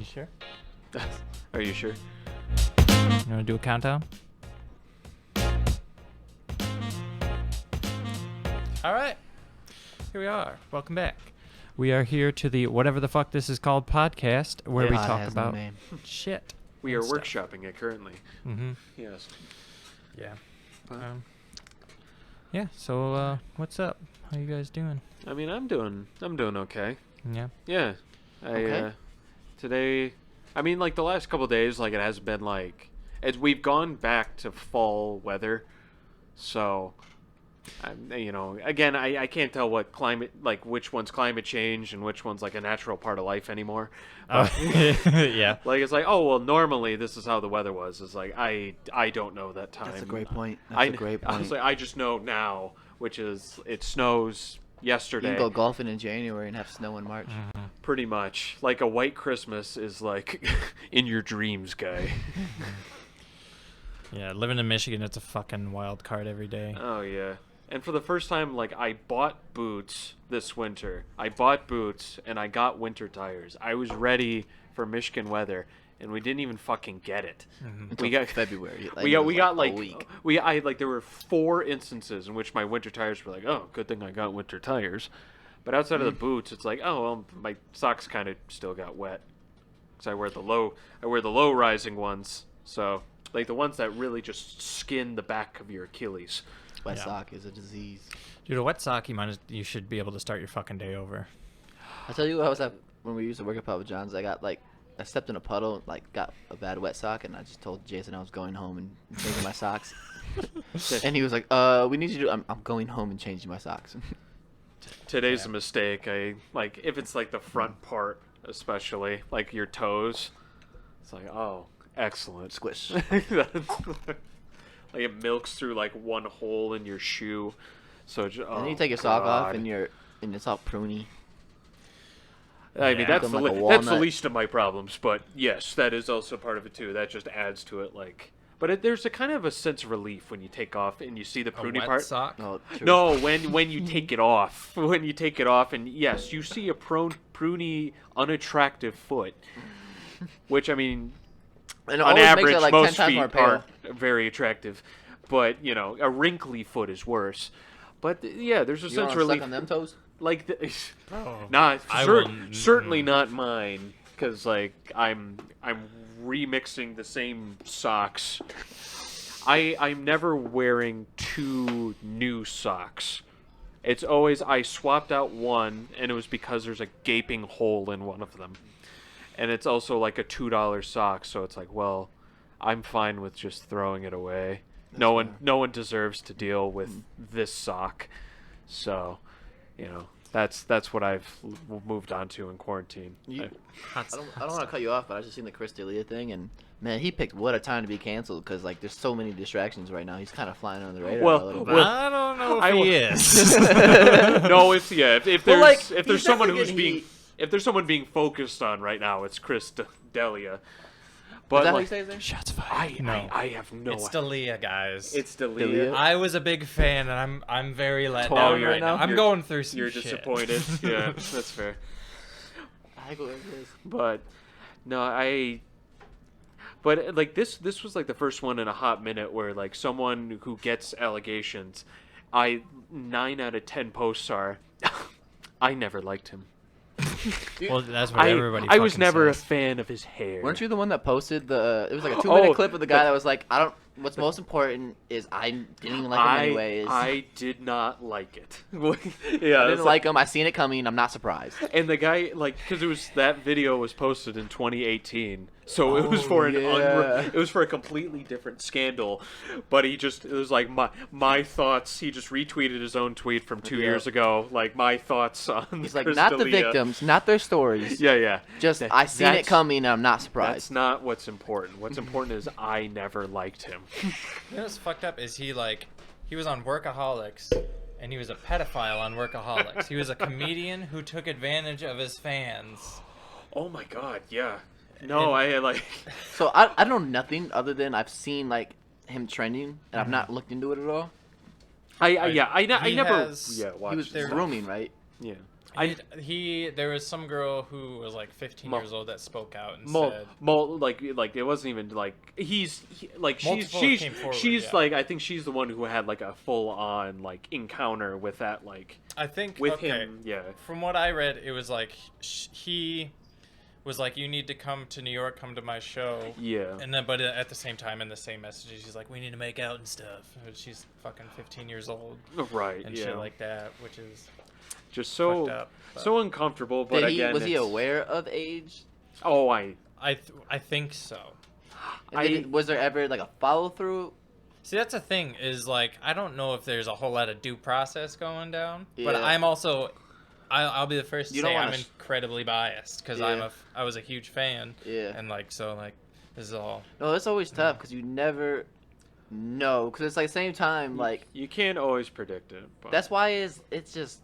sure? Are you sure? You want to do a countdown? All right. Here we are. Welcome back. We are here to the whatever the fuck this is called podcast where we talk about shit. We are workshopping it currently. Mm-hmm. Yes. Yeah. Yeah. So, what's up? How you guys doing? I mean, I'm doing okay. Yeah. Yeah. Okay. Today, I mean, like the last couple of days, like it has been like, we've gone back to fall weather, so. Again, I can't tell what climate, like which one's climate change and which one's like a natural part of life anymore. Yeah. Like it's like, oh well, normally this is how the weather was. It's like I don't know that time. That's a great point. That's a great point. Honestly, I just know now, which is it snows yesterday. You can go golfing in January and have snow in March. Mm-hmm. Pretty much, like a white Christmas is like in your dreams, guy. Yeah, living in Michigan, it's a fucking wild card every day. Oh yeah. And for the first time, like, I bought boots this winter. I bought boots, and I got winter tires. I was ready for Michigan weather, and we didn't even fucking get it. Until We got February. we got like a week. there were 4 instances in which my winter tires were like, oh, good thing I got winter tires. But outside of the boots, it's like, oh well, my socks kind of still got wet because I wear the low rising ones. So like the ones that really just skin the back of your Achilles. Wet Yeah. sock is a disease. Dude, a wet sock, you should be able to start your fucking day over. I tell you, I was at when we used to work at Papa John's. I stepped in a puddle, like got a bad wet sock, and I just told Jason I was going home and changing my socks. And he was like, we need you to. I'm going home and changing my socks. Today's a mistake. I like if it's like the front part, especially like your toes. It's like, oh, excellent. Squish. Like it milks through like one hole in your shoe. So And then you take your sock off and it's all pruny. I mean Yeah. that's Like a that's the walnut. least of my problems, but yes, that is also part of it too. That just adds to it. Like, but there's a kind of a sense of relief when you take off and you see the pruny part. sock? No, true. No, when you take it off, and yes, you see a pruny, unattractive foot, which I mean, And it on always average, makes it like most 10 times feet more are pale. very attractive, but a wrinkly foot is worse. But yeah, there's a You sense want of to suck relief. on them toes? Like, Oh, not I will- certainly not mine, because like I'm remixing the same socks. I'm never wearing 2 new socks. It's always I swapped out one, and it was because there's a gaping hole in one of them. And it's also like a $2 sock, so it's like, well, I'm fine with just throwing it away. No one deserves to deal with this sock. So, that's what I've moved on to in quarantine. I don't want to cut you off, but I just seen the Chris D'Elia thing, and man, he picked what a time to be canceled because like there's so many distractions right now. He's kind of flying under the radar a little bit. Well, I don't know if I he will- is. No, it's if there's Well, like, if there's he's someone definitely who's getting being heat. if there's someone being focused on right now, it's Chris D'Elia. Is But that how you like, say his name? Shots fired. I have no. It's D'Elia, guys. It's D'Elia. D'Elia? I was a big fan, and I'm very let Torn down right right now. now? I'm going through some You're shit. disappointed. Yeah, that's fair. I go like this. But no, But like this was like the first one in a hot minute where like someone who gets allegations, 9 out of 10 posts are, I never liked him. Well, that's what everybody. I was fucking never says. a fan of his hair. Weren't you the one that posted the? It was like a 2-minute Oh, clip of the guy that was like, I don't. What's most important is I didn't even like him anyways. I did not like it. Yeah, I it's didn't like him. I seen it coming. I'm not surprised. And the guy, like, because that video was posted in 2018, so it was Oh, for yeah. it was for a completely different scandal. But it was like my thoughts. He just retweeted his own tweet from 2 years ago, like my thoughts on. He's like, Chris not the D'Elia. victims, not their stories. Yeah. Just That- I seen it that's- coming and I'm not That's surprised. not what's important. What's important is I never liked him. You know what's fucked up is he was on Workaholics, and he was a pedophile on Workaholics. He was a comedian who took advantage of his fans. Oh my God, yeah. No, I like. So I know nothing other than I've seen like him trending and I've not looked into it at all. I He never. has- Yeah, He watched. was there- grooming, right? Yeah. There was some girl who was like 15 years old that spoke out and said, like it wasn't even like she's came forward, yeah. like I think she's the one who had like a full on like encounter with that I think with him. Yeah. From what I read, it was like he was like, you need to come to New York, come to my show. Yeah. And then, but at the same time, in the same message, she's like, we need to make out and stuff. She's fucking 15 years old. Right. And yeah. shit like that, which is just so up, so uncomfortable. But was he aware of age? Oh, I think so. Was there ever like a follow through? See, that's the thing is like I don't know if there's a whole lot of due process going down, but Yeah. I'm also. I'll be the first to You say don't wanna I'm incredibly biased because I was a huge fan. Yeah. And like so like this is all. No, it's always tough because you never know. Because it's like same time like you can't always predict it. But. that's why it's just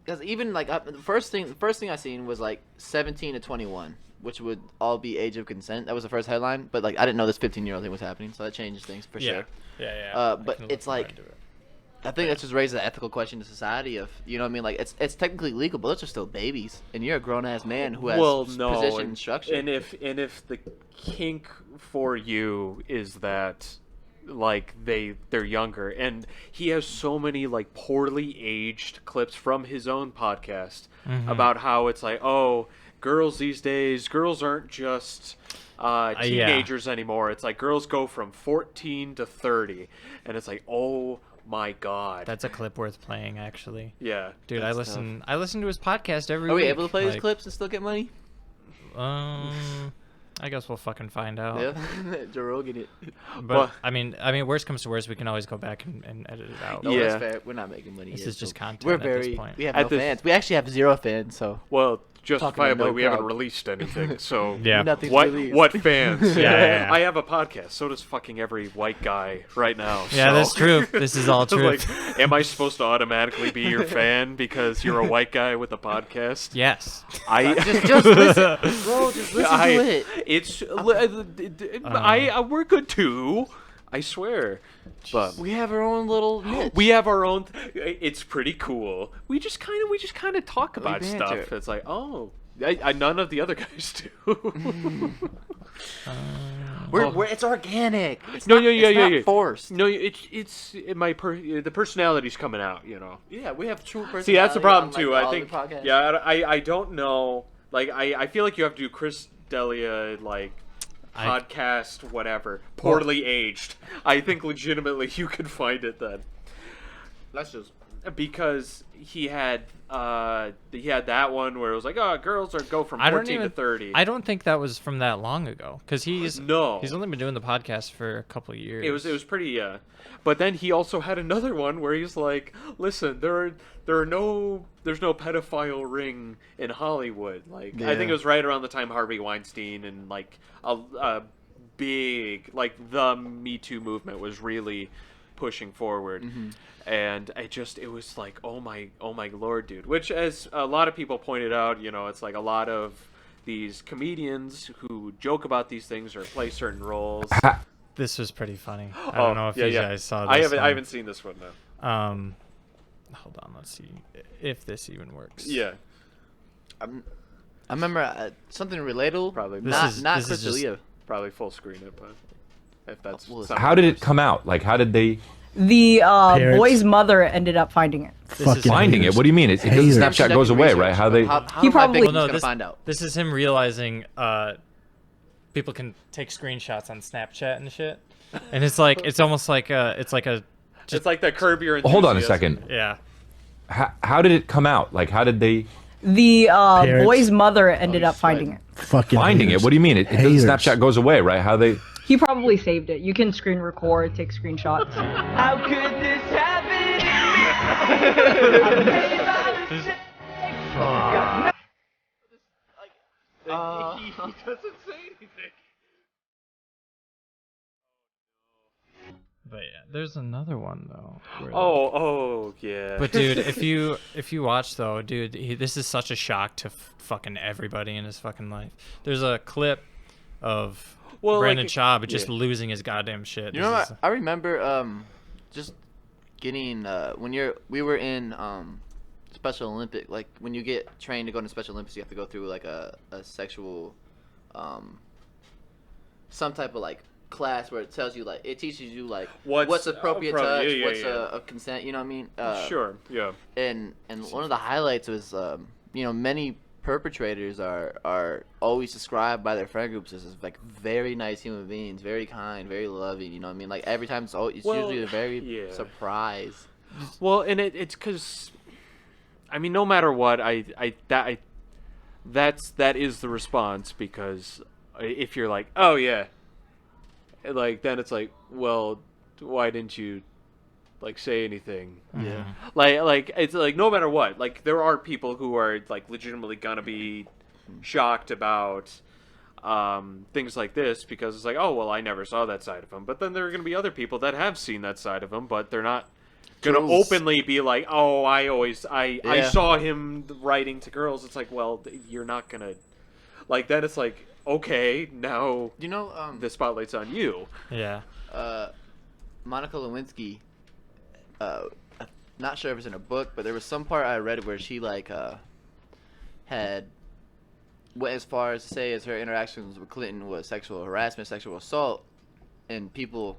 because even like the first thing I seen was like 17 to 21, which would all be age of consent. That was the first headline, but like I didn't know this 15-year-old thing was happening, so that changes things for sure. Yeah. But it's like. I think that just raises an ethical question to society of, you know what I mean? Like, it's technically legal, but those are still babies. And you're a grown-ass man who has position and structure. And if the kink for you is that, like, they're younger, and he has so many, like, poorly aged clips from his own podcast about how it's like, oh, girls these days, girls aren't just... teenagers anymore. It's like girls go from 14 to 30. And it's like, oh... my God, that's a clip worth playing, actually. Yeah, dude, I listen to his podcast every week. Are we able to play his clips and still get money? I guess we'll fucking find out. Yeah, Joe Rogan it. But I mean, worst comes to worst, we can always go back and edit it out. No, that's fair. We're not making money. This yet, is just so content. We're at this point. We have no fans. We actually have 0 fans. So justifiably, we haven't crowd. released anything. So yeah, what fans? Yeah. I have a podcast. So does fucking every white guy right now. Yeah, so. That's true. This is all true. Like, am I supposed to automatically be your fan because you're a white guy with a podcast? Yes. Just listen, bro. Just listen to it. It's we're good too. I swear. But we have our own little niche. We have our own. It's pretty cool. We just kind of talk about stuff. It's like, oh, none of the other guys do. It's organic. It's not forced. No, the personality's coming out. You know. Yeah, we have true personality. See, that's the problem too. Like, I think. Yeah, I don't know. Like, I feel like you have to do Chris D'Elia like. Podcast, whatever, poorly aged. I think legitimately you could find it then. That's just because he had that one where it was like, oh, girls go from 14 to 30. I don't think that was from that long ago because he's only been doing the podcast for a couple of years. It was pretty but then he also had another one where he's like, listen, there's no pedophile ring in Hollywood. Like I think it was right around the time Harvey Weinstein and like a big like the Me Too movement was really pushing forward. And it was like, oh my Lord, dude. Which, as a lot of people pointed out, you know, it's like a lot of these comedians who joke about these things or play certain roles. This was pretty funny. I don't know if you guys saw this. I haven't seen this one though. Hold on, let's see if this even works. Yeah. I remember something relatable. Probably not Chris D'Elia. Probably full screen it, but if that's how did it come out? Like, how did they? The boy's mother ended up finding it. Finding it? What do you mean? Snapchat goes away, right? How they? He probably gonna find out. This is him realizing people can take screenshots on Snapchat and shit, and it's almost like it's like that Curb Your Enthusiasm. Hold on a second. Yeah. How did it come out? Like, how did they? The boy's mother ended up finding it. Finding it? What do you mean? Snapchat goes away, right? How they? He probably saved it. You can screen record, take screenshots. How could this happen? He doesn't say anything. But yeah, there's another one though. Oh yeah. But dude, if you watch though, dude, this is such a shock to fucking everybody in his fucking life. There's a clip of Brandon Schaub just losing his goddamn shit. You know, I remember just getting when we were in Special Olympic, like when you get trained to go into Special Olympics, you have to go through like a sexual, some type of like class where it tells you like it teaches you like what's appropriate touch, what's a consent. You know what I mean? Sure. Yeah. And one of the highlights was many perpetrators are always described by their friend groups as like very nice human beings, very kind, very loving. You know what I mean? Like every time it's usually a very surprise. Well, and it's because, I mean, no matter what, that is the response, because if you're like, oh yeah, like then it's like, well, why didn't you like say anything? Yeah. Like it's like no matter what, like there are people who are like legitimately gonna be shocked about things like this, because it's like, oh well, I never saw that side of him. But then there are gonna be other people that have seen that side of him, but they're not gonna openly be like, oh, I saw him writing to girls. It's like, well, you're not gonna, like, then it's like, okay, now the spotlight's on you. Yeah. Monica Lewinsky, I'm not sure if it's in a book, but there was some part I read where she like had went as far as to say as her interactions with Clinton was sexual harassment, sexual assault, and people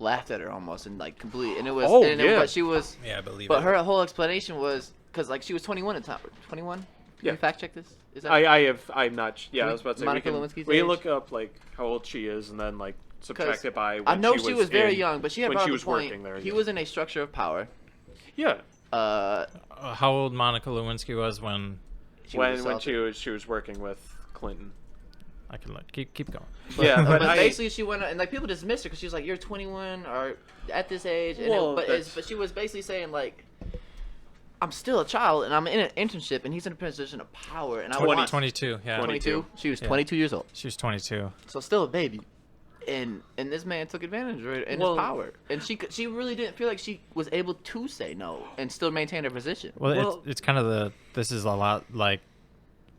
laughed at her almost and like completely, and it was but she was I believe but it. her whole explanation was because like she was 21 at the time. 21? Yeah. Can you fact check this? Is that I'm not. Yeah, I was about to say Monica we Lewinsky's can age? look up like how old she is and then like subtract it by. When I know she was very in, young, but she had when brought she up was the point. working there. He was in a structure of power. Yeah. How old Monica Lewinsky was when When she was working with Clinton. I can look. Keep going. Yeah, but basically she went and like people dismissed her because she was like, you're 21 or at this age, and but she was basically saying like, I'm still a child and I'm in an internship and he's in a position of power and 22. Yeah. 22. She was 22 years old. She was 22. So still a baby. And this man took advantage of her and his power, and she really didn't feel like she was able to say no and still maintain her position. Well, it's kind of this is a lot like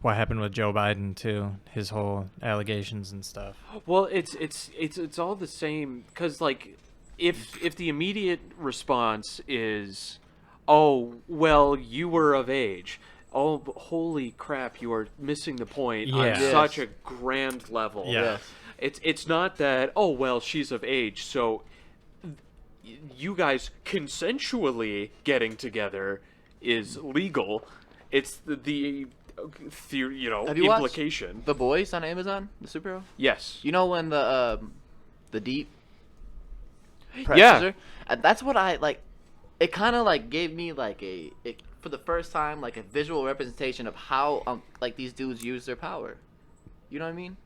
what happened with Joe Biden too, his whole allegations and stuff. Well, it's all the same, because like if the immediate response is, oh well, you were of age, oh holy crap, you are missing the point on such a grand level. Yeah. It's not that, oh well, she's of age, so you guys consensually getting together is legal. It's the Have you implication. watched The Boys on Amazon, the superhero? Yes. You know when the Deep presses her? That's what I like. It kind of like gave me like for the first time like a visual representation of how like these dudes use their power. You know what I mean?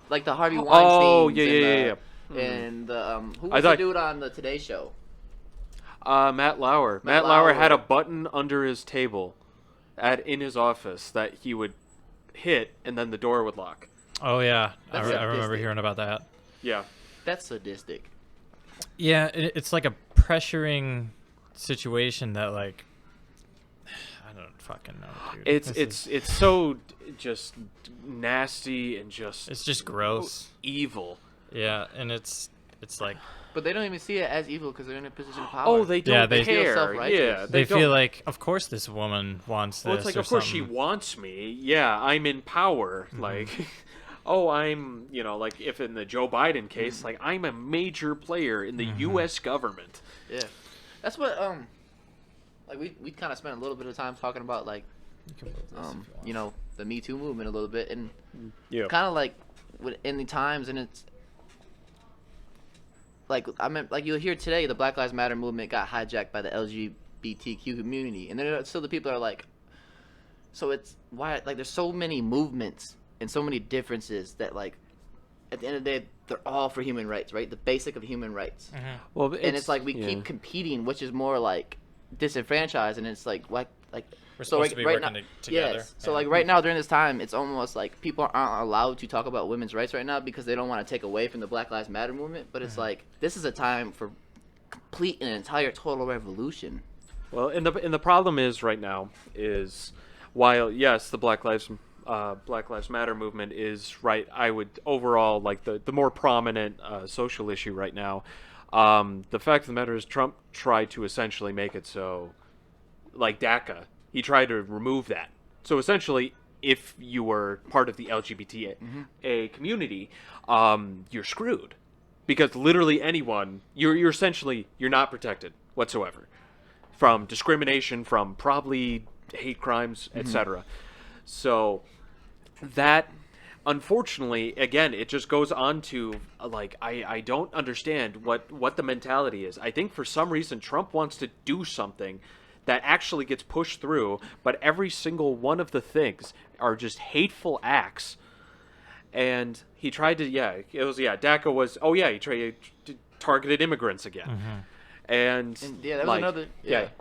Like the Harvey Weinstein. Oh yeah. And who was the dude on the Today Show? Matt Lauer. Matt Lauer had a button under his table, in his office, that he would hit, and then the door would lock. Oh yeah, I That's remember sadistic. hearing about that. Yeah. That's sadistic. Yeah, it's like a pressuring situation that like I don't fucking know, dude. It's so just nasty and it's just gross, evil. Yeah, and it's like. But they don't even see it as evil because they're in a position of power. Oh, they don't they feel care. self-righteous. Yeah, They don't. feel like, of course, this woman wants this. Well, it's like, or of course she something. wants me. Yeah, I'm in power. Like, oh, I'm, like if in the Joe Biden case, like I'm a major player in the U.S. government. Yeah, that's what like we kind of spent a little bit of time talking about like the Me Too movement a little bit, and kind of like in the times, and it's like you'll hear today the Black Lives Matter movement got hijacked by the LGBTQ community, and then still the people are like, so it's why like there's so many movements and so many differences that like at the end of the day they're all for human rights, right? The basic of human rights. Well, And it's like we keep competing, which is more like disenfranchised, and it's like We're so supposed to be right working now, together. Yes. So like right now during this time, it's almost like people aren't allowed to talk about women's rights right now because they don't want to take away from the Black Lives Matter movement. But it's like this is a time for complete and entire total revolution. Well, and the problem is right now is while yes the Black Lives Matter movement is right, I would overall like the more prominent social issue right now. The fact of the matter is Trump tried to essentially make it so like DACA, he tried to remove that. So essentially, if you were part of the LGBTA community, you're screwed. Because literally anyone, you're essentially, you're not protected whatsoever from discrimination, from probably hate crimes, etc. So that, unfortunately, again, it just goes on to, like, I don't understand what the mentality is. I think for some reason Trump wants to do something that actually gets pushed through, but every single one of the things are just hateful acts. And he tried to, DACA was, he targeted immigrants again. And that was another.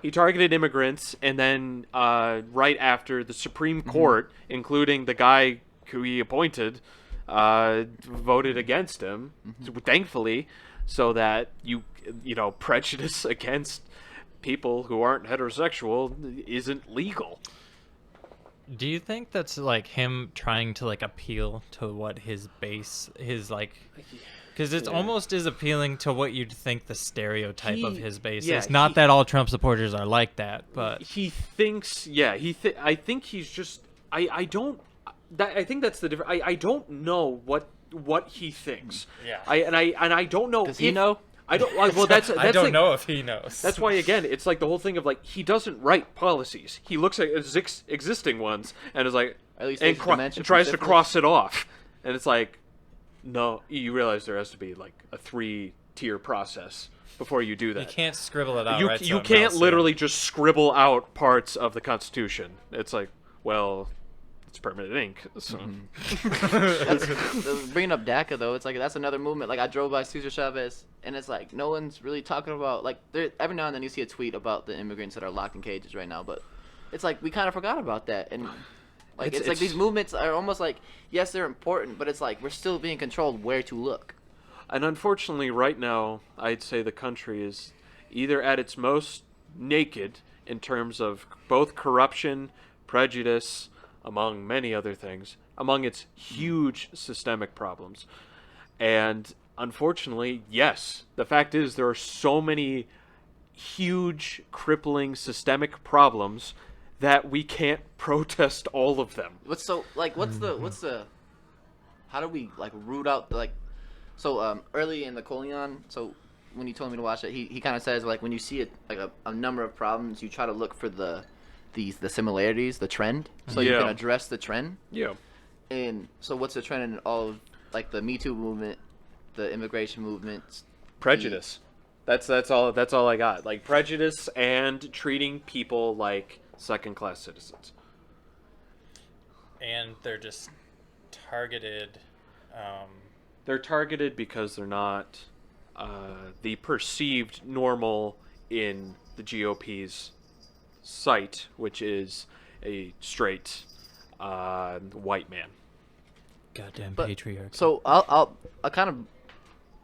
He targeted immigrants, and then right after the Supreme Court, including the guy who he appointed, voted against him, thankfully, so that prejudice against people who aren't heterosexual isn't legal. Do you think that's like him trying to like appeal to what his like, because it's almost is appealing to what you'd think the stereotype of his base is. Not that all Trump supporters are like that, but he thinks, I think he's just, I think that's the difference. I don't know what he thinks. Yeah. I don't know. Does he know? I don't. Well, that's I don't like, know if he knows. That's why, again, it's like the whole thing of like he doesn't write policies. He looks at existing ones and is like, at least and tries to cross it off. And it's like, no, you realize there has to be like a 3-tier process before you do that. You can't scribble it out. You can't literally just scribble out parts of the Constitution. It's like, well, it's permanent ink. So that's bringing up DACA though. It's like that's another movement. Like I drove by Cesar Chavez, and it's like no one's really talking about like every now and then you see a tweet about the immigrants that are locked in cages right now, but it's like we kind of forgot about that. And like it's like these movements are almost like, yes, they're important, but it's like we're still being controlled where to look. And unfortunately, right now, I'd say the country is either at its most naked in terms of both corruption, prejudice, among many other things, among its huge systemic problems. And unfortunately, yes, the fact is there are so many huge, crippling, systemic problems that we can't protest all of them. What's the how do we like root out early in the Coleon, so when you told me to watch it, he kind of says like when you see it like a number of problems, you try to look for the similarities, the trend, so you can address the trend. Yeah. And so what's the trend in all of like the Me Too movement, the immigration movement? Prejudice. That's all I got. Like prejudice and treating people like second-class citizens. And they're just targeted. They're targeted because they're not the perceived normal in the GOP's sight, which is a straight white man. Goddamn patriarchy. So I'll kind of,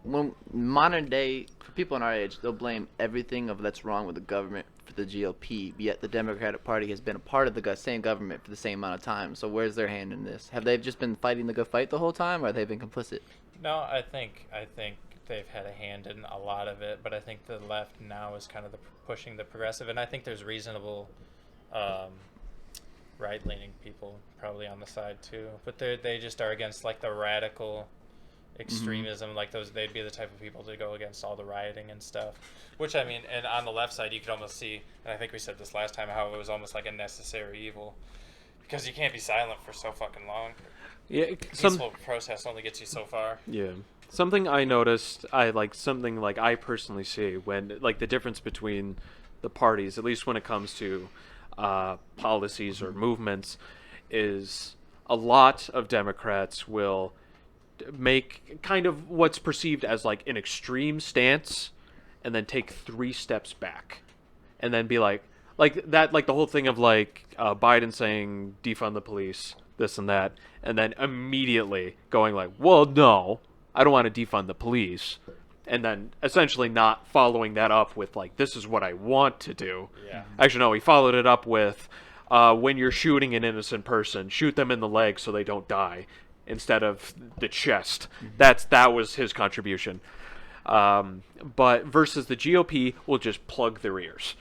when modern day, for people in our age, they'll blame everything of that's wrong with the government for the GOP, yet the Democratic Party has been a part of the same government for the same amount of time. So where's their hand in this? Have they just been fighting the good fight the whole time, or have they been complicit? No, I think they've had a hand in a lot of it, but I think the left now is kind of pushing the progressive, and I think there's reasonable right-leaning people probably on the side too, but they just are against like the radical extremism, like they'd be the type of people to go against all the rioting and stuff, which I mean, and on the left side you could almost see, and I think we said this last time, how it was almost like a necessary evil, because you can't be silent for so fucking long. Yeah, peaceful protest only gets you so far. Yeah. Something I noticed, something like I personally see when, like, the difference between the parties, at least when it comes to policies or movements, is a lot of Democrats will make kind of what's perceived as, like, an extreme stance and then take 3 steps back and then be like that, like the whole thing of, like, Biden saying defund the police, this and that, and then immediately going like, well, no, I don't want to defund the police, and then essentially not following that up with like, this is what I want to do. Yeah. Actually, no, he followed it up with, when you're shooting an innocent person, shoot them in the leg so they don't die, instead of the chest. That was his contribution. But versus the GOP will just plug their ears.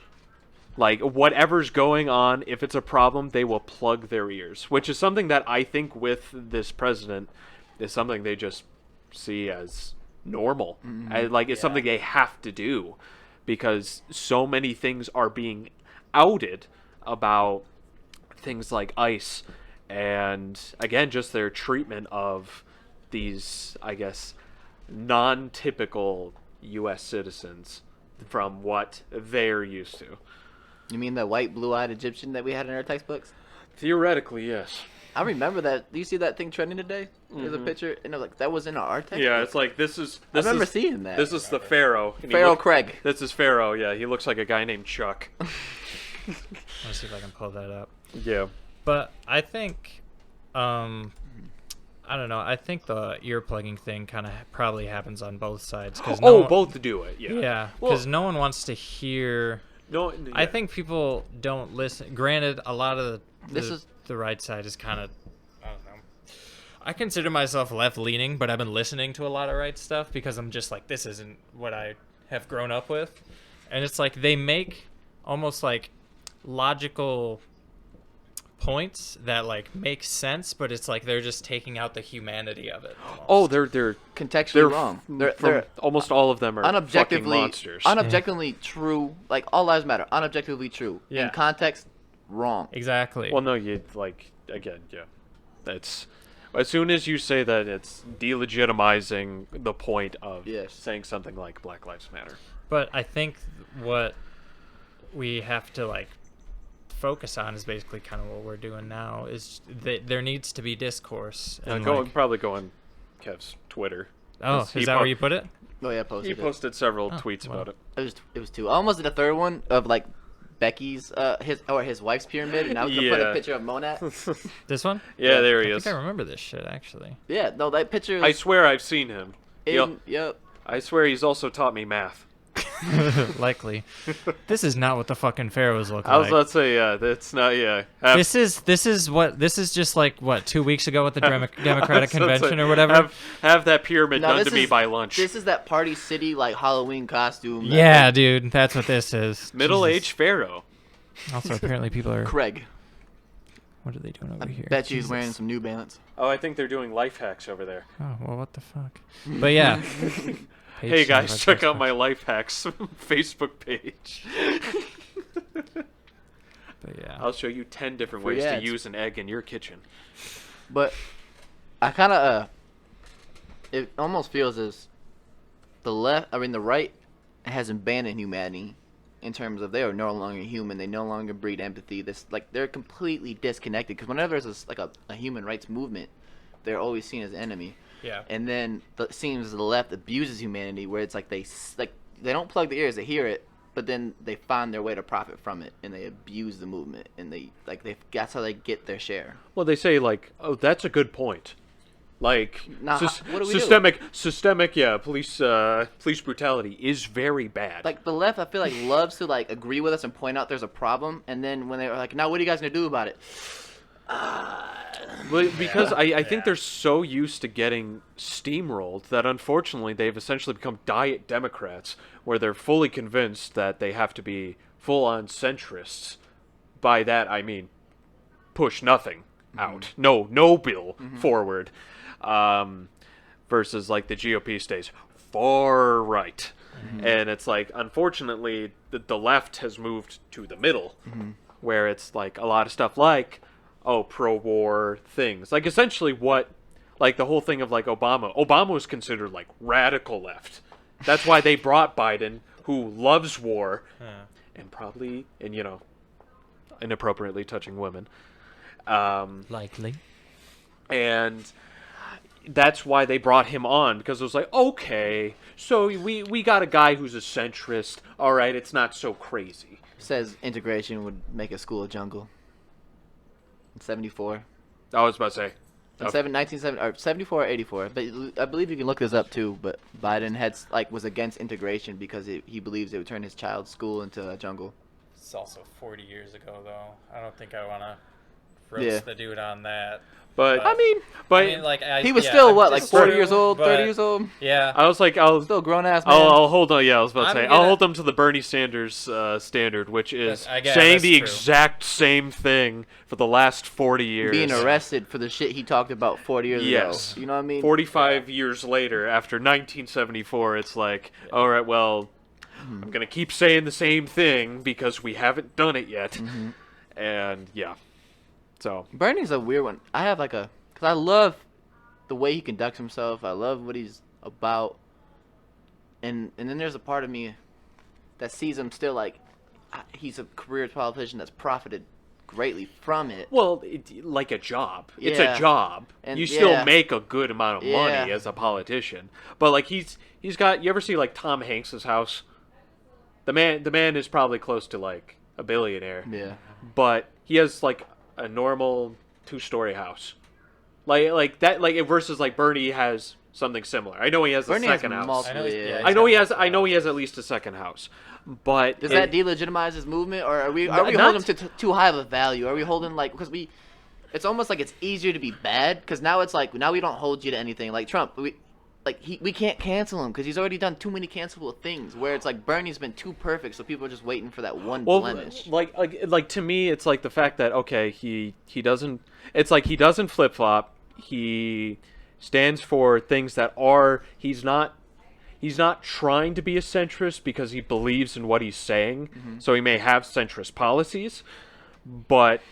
Like, whatever's going on, if it's a problem, they will plug their ears, which is something that I think with this president is something they just see as normal. Like, it's something they have to do because so many things are being outed about things like ICE and, again, just their treatment of these, I guess, non-typical U.S. citizens from what they're used to. You mean the white, blue-eyed Egyptian that we had in our textbooks? Theoretically, yes. I remember that. Do you see that thing trending today? There's a picture, and it was like, that was in our textbook. Yeah, it's like, this is... I remember seeing that. This is the Pharaoh. And Pharaoh Craig. This is Pharaoh, yeah. He looks like a guy named Chuck. Let's see if I can pull that up. Yeah. But I think, I don't know. I think the earplugging thing kind of probably happens on both sides. Both do it, yeah. Yeah, because no one wants to hear... No, I think people don't listen. Granted, a lot of the right side is kind of, I don't know. I consider myself left-leaning, but I've been listening to a lot of right stuff because I'm just like, this isn't what I have grown up with. And it's like they make almost like logical points that like make sense, but it's like they're just taking out the humanity of it. Almost. Oh, they're contextually wrong. They're almost all of them are fucking monsters. Unobjectively true. Like, all lives matter. Unobjectively true. Yeah. In context, wrong. Exactly. Well, no, you like again, yeah. That's as soon as you say that, it's delegitimizing the point of saying something like Black Lives Matter. But I think what we have to like focus on is basically kind of what we're doing now. Is that there needs to be discourse. And Probably go on Kev's Twitter. Oh, is that where you put it? Oh yeah, posted He posted several tweets well, about it. It was two. I almost did a third one of like Becky's his wife's pyramid, and I was gonna put a picture of Monat. This one? Yeah, there he I is. think I remember this shit actually. Yeah, no, that picture. I swear I've seen him. Yep. I swear he's also taught me math. Likely. This is not what the fucking pharaohs look like. I was about to say, yeah, that's not, yeah. This is just like what 2 weeks ago at the Democratic Convention or whatever. Have that pyramid done to me by lunch. This is that Party City like Halloween costume. Yeah, dude, that's what this is. Middle-aged pharaoh. Also, apparently people are. Craig. What are they doing over here? Bet she's wearing some New Balance. Oh, I think they're doing life hacks over there. Oh well, what the fuck? But yeah. Hey guys, check out my life hacks Facebook page. But yeah, I'll show you 10 different ways to use an egg in your kitchen. But I kind of it almost feels as the right has abandoned humanity in terms of they are no longer human. They no longer breed empathy. They're completely disconnected because whenever there's a human rights movement, they're always seen as an enemy. yeah. And then it seems the left abuses humanity, where it's like they don't plug the ears, they hear it, but then they find their way to profit from it, and they abuse the movement, and that's how they get their share. Well, they say like, oh, that's a good point. Like, what do we systemic, yeah, police brutality is very bad. Like the left, I feel like loves to like agree with us and point out there's a problem, and then when they're like, now what are you guys gonna do about it? Well, because I think they're so used to getting steamrolled that unfortunately they've essentially become diet Democrats, where they're fully convinced that they have to be full-on centrists. By that I mean push nothing out, no bill forward, versus like the GOP stays far right, and it's like unfortunately the left has moved to the middle, where it's like a lot of stuff like pro-war things. Like, essentially what, like, the whole thing of, like, Obama was considered, like, radical left. That's why they brought Biden, who loves war, and probably, and, inappropriately touching women. Likely. And that's why they brought him on, because it was like, okay, so we got a guy who's a centrist. All right, it's not so crazy. Says integration would make a school a jungle. In 74. I was about to say. In 74 or 84. But I believe you can look this up too. But Biden was against integration because he believes it would turn his child's school into a jungle. It's also 40 years ago, though. I don't think I want to roast the dude on that. But But- I mean, but I mean, like He was still I'm what, like just 40 true, years old, but- 30 years old? Yeah. I was like, I'll Still a grown ass man. I'll hold on. Yeah, I was about to I'm say gonna- I'll hold them to the Bernie Sanders standard, which is I guess saying that's the true. exact same thing for the last 40 years. Being arrested for the shit he talked about 40 years Yes. ago. You know what I mean? 45 years later, after 1974, it's like, all right, well, I'm gonna keep saying the same thing because we haven't done it yet, and yeah, so Bernie's a weird one. I have because I love the way he conducts himself. I love what he's about. And then there's a part of me that sees him still he's a career politician that's profited greatly from it. well, like a job. It's Yeah. a job. And you still yeah. make a good amount of money Yeah. as a politician, but like he's got. You ever see like Tom Hanks's house? The man is probably close to like a billionaire. Yeah. But he has like a normal 2-story house, like that, like versus like Bernie has something similar. I know he has Bernie a has second house. multiple- I know. Yeah. I know he has. I know he has at least a second house, but Does that delegitimize his movement, or are we Not- holding him to too high of a value? Are we holding because it's almost like it's easier to be bad because now it's like now we don't hold you to anything. Like Trump, we can't cancel him because he's already done too many cancelable things. Where it's like Bernie's been too perfect, so people are just waiting for that one blemish. like to me, it's like the fact that okay, he doesn't. It's like he doesn't flip flop. He stands for things that are. He's not trying to be a centrist because he believes in what he's saying. So he may have centrist policies, but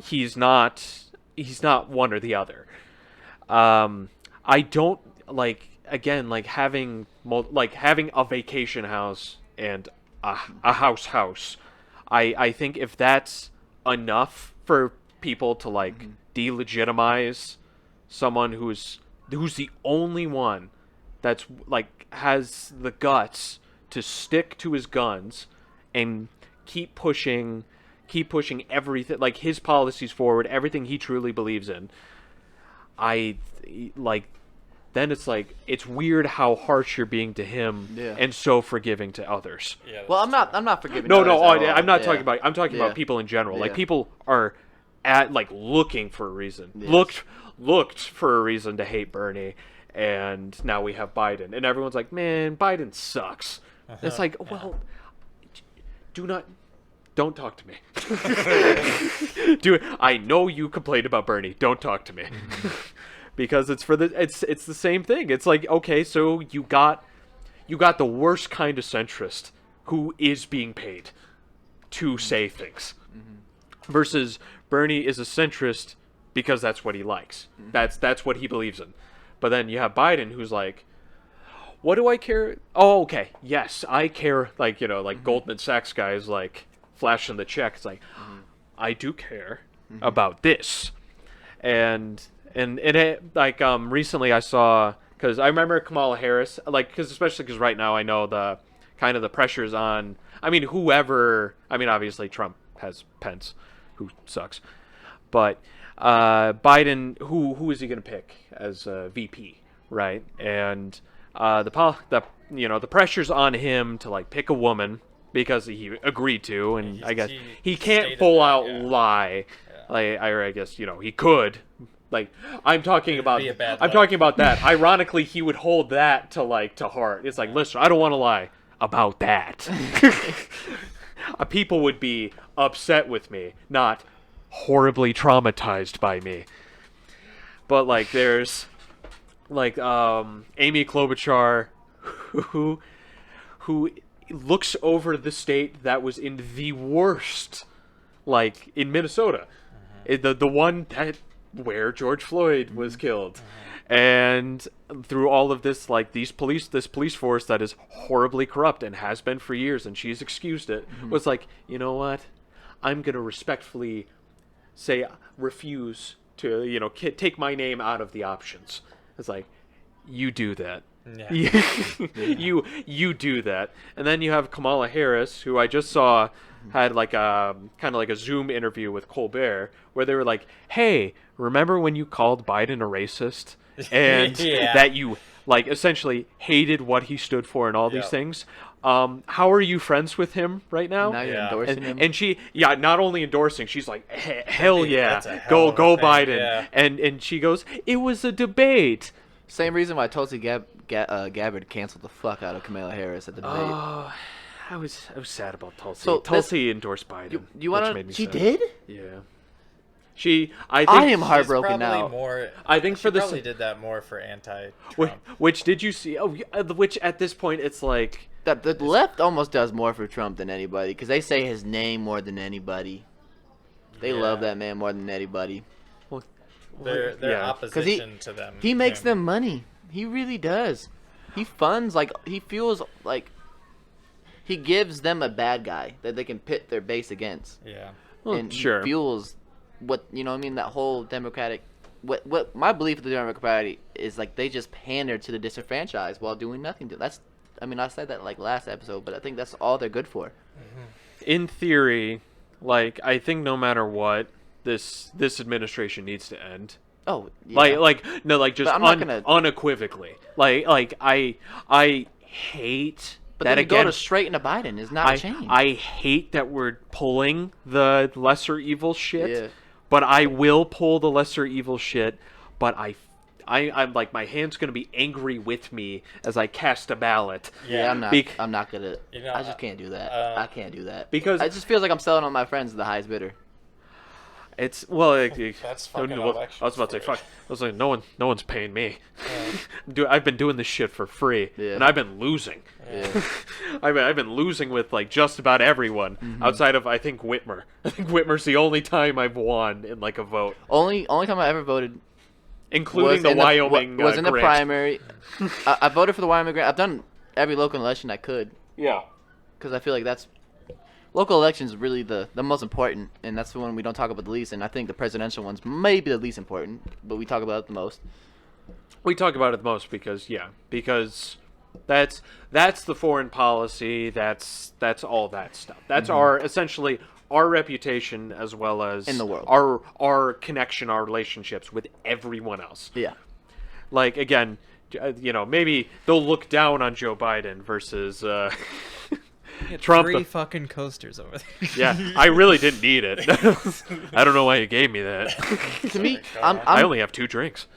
he's not one or the other. I don't like again like having a vacation house and a house. I think if that's enough for people to like delegitimize someone who's the only one that's like has the guts to stick to his guns and keep pushing everything, like his policies forward, everything he truly believes in. Then it's like it's weird how harsh you're being to him Yeah. and so forgiving to others. Yeah, Well, that's I'm not forgiving. No, others at all. I'm not Yeah. talking about. I'm talking Yeah. about people in general. Like Yeah. people are at like looking for a reason. Yes. Looked for a reason to hate Bernie, and now we have Biden, and everyone's like, "Man, Biden sucks." It's like, well, don't talk to me. I know you complained about Bernie. Don't talk to me, because it's the same thing. It's like, okay, so you got the worst kind of centrist who is being paid to say things, versus Bernie is a centrist because that's what he likes. That's what he believes in. But then you have Biden who's like, what do I care? Oh, okay. Yes, I care. Like, like Goldman Sachs guys like flashing the check. It's like, I do care about this. And it, recently I saw, because I remember Kamala Harris, especially because right now I know the kind of the pressures on, obviously Trump has Pence, who sucks. But Biden, who is he going to pick as VP, right? And the pressure's on him to like pick a woman because he agreed to, and I guess he can't stated full that, out yeah. lie. Like I guess he could. Like I'm talking about be a bad I'm lie. talking about that. Ironically, he would hold that to heart. It's like, listen, I don't want to lie about that. People would be upset with me, not horribly traumatized by me. But like there's like Amy Klobuchar who looks over the state that was in the worst, like in Minnesota, the one that where George Floyd was killed. And through all of this, like this police force that is horribly corrupt and has been for years, and she's excused it, was like, you know what? I'm gonna respectfully say refuse to, take my name out of the options. It's like, you do that. Yeah. You do that. And then you have Kamala Harris, who I just saw had like a kind of like a Zoom interview with Colbert, where they were like, "Hey, remember when you called Biden a racist and Yeah. that you like essentially hated what he stood for and all these things. How are you friends with him right now? Now you're endorsing him. And she, not only endorsing, she's like, hell yeah, That's a hell go of a thing, Biden. yeah. And she goes, it was a debate. Same reason why Tulsi Gabbard canceled the fuck out of Kamala Harris at the debate. Oh, I was sad about Tulsi. So Tulsi endorsed Biden. You want which made to? me She sad. did? Yeah. I think I am She's heartbroken probably now. More, I think she for this- probably did that more for anti-Trump. Which did you see? Oh, which at this point it's like That the left almost does more for Trump than anybody because they say his name more than anybody. They love that man more than anybody. Their yeah. opposition to them. He makes him. them money. He really does. He funds he feels like he gives them a bad guy that they can pit their base against. Yeah. And sure. he fuels what that whole Democratic. What my belief of the Democratic Party is like they just pander to the disenfranchised while doing nothing. I said that like last episode, but I think that's all they're good for. in theory, like I think no matter what, this administration needs to end. Oh, yeah. Just But I'm not gonna- unequivocally. I hate But that then you again. go to straighten to Biden is not a change. I hate that we're pulling the lesser evil shit. Yeah. But I will pull the lesser evil shit. But I'm like my hand's gonna be angry with me as I cast a ballot. Yeah, I'm not. Bec- I'm not gonna. You know, I just can't do that. I can't do that because- it just feels like I'm selling on my friends the highest bidder. That's fucking I was about to say election fuck. I was like, no one's paying me. I've been doing this shit for free, Yeah. and I've been losing. Yeah. I've been losing with like just about everyone outside of I think Whitmer. I think Whitmer's the only time I've won in like a vote, only time I ever voted including the in Wyoming was in the grant. primary. I voted for the Wyoming grant. I've done every local election I could Yeah. because I feel like that's local elections are really the most important, and that's the one we don't talk about the least. And I think the presidential ones may be the least important, but we talk about it the most. We talk about it the most because that's the foreign policy. That's all that stuff. That's essentially our reputation as well as In the world. our connection, our relationships with everyone else. Yeah. Like again, maybe they'll look down on Joe Biden versus Trump. 3 fucking coasters over there. Yeah, I really didn't need it. I don't know why you gave me that. To me, I only have 2 drinks.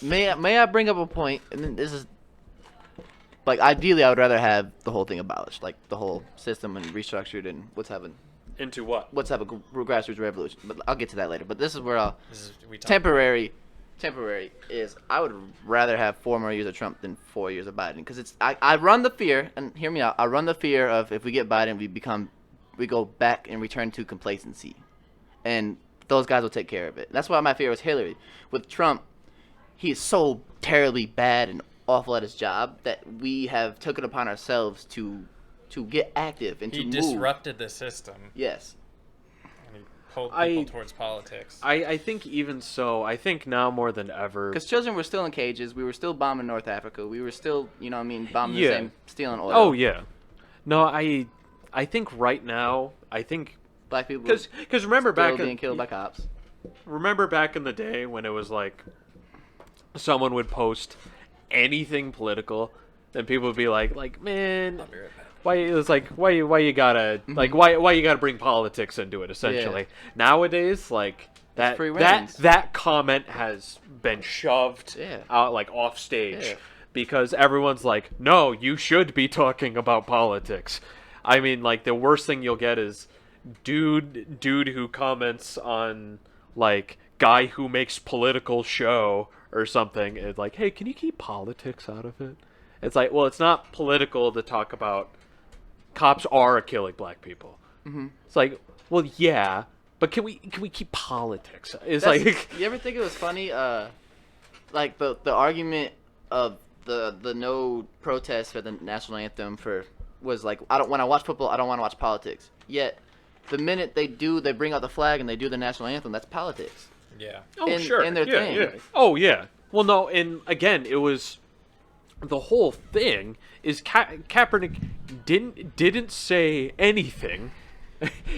May I bring up a point? And then this is like ideally, I would rather have the whole thing abolished, like the whole system and restructured, and let's have a Into what? grassroots revolution. But I'll get to that later. But this is where We talk- temporary is I would rather have 4 more years of Trump than 4 years of Biden because I run the fear, and hear me out. I run the fear of if we get Biden, we go back and return to complacency, and those guys will take care of it. That's why my fear was Hillary. With Trump, he is so terribly bad and awful at his job that we have taken upon ourselves to get active and He to move. disrupted the system. Yes. And he pulled people towards politics. I think even so, I think now more than ever. Because children were still in cages. We were still bombing North Africa. We were still, bombing the Yeah. same, stealing oil. Oh yeah, no, I think right now, Black people because remember still back being in, killed by cops. remember back in the day when it was like someone would post anything political, then people would be like man, why it's like why you gotta like why you gotta bring politics into it essentially. Yeah. Nowadays, like that free reigns. that comment has been shoved Yeah. out like off stage. Yeah. Because everyone's like, no, you should be talking about politics. I mean, like, the worst thing you'll get is dude who comments on, like, guy who makes political show or something. It's like, hey, can you keep politics out of it? It's like, well, it's not political to talk about cops are killing black people. Mm-hmm. It's like, well, yeah, but can we keep politics? It's like... You ever think it was funny? Like the argument of the no protest for the national anthem was like when I watch football I don't want to watch politics. Yet the minute they bring out the flag and they do the national anthem, that's politics. Yeah. Oh, in- sure. in their yeah, thing. Yeah. Oh, yeah. Well, no, and again, it was the whole thing is Kaepernick didn't say anything.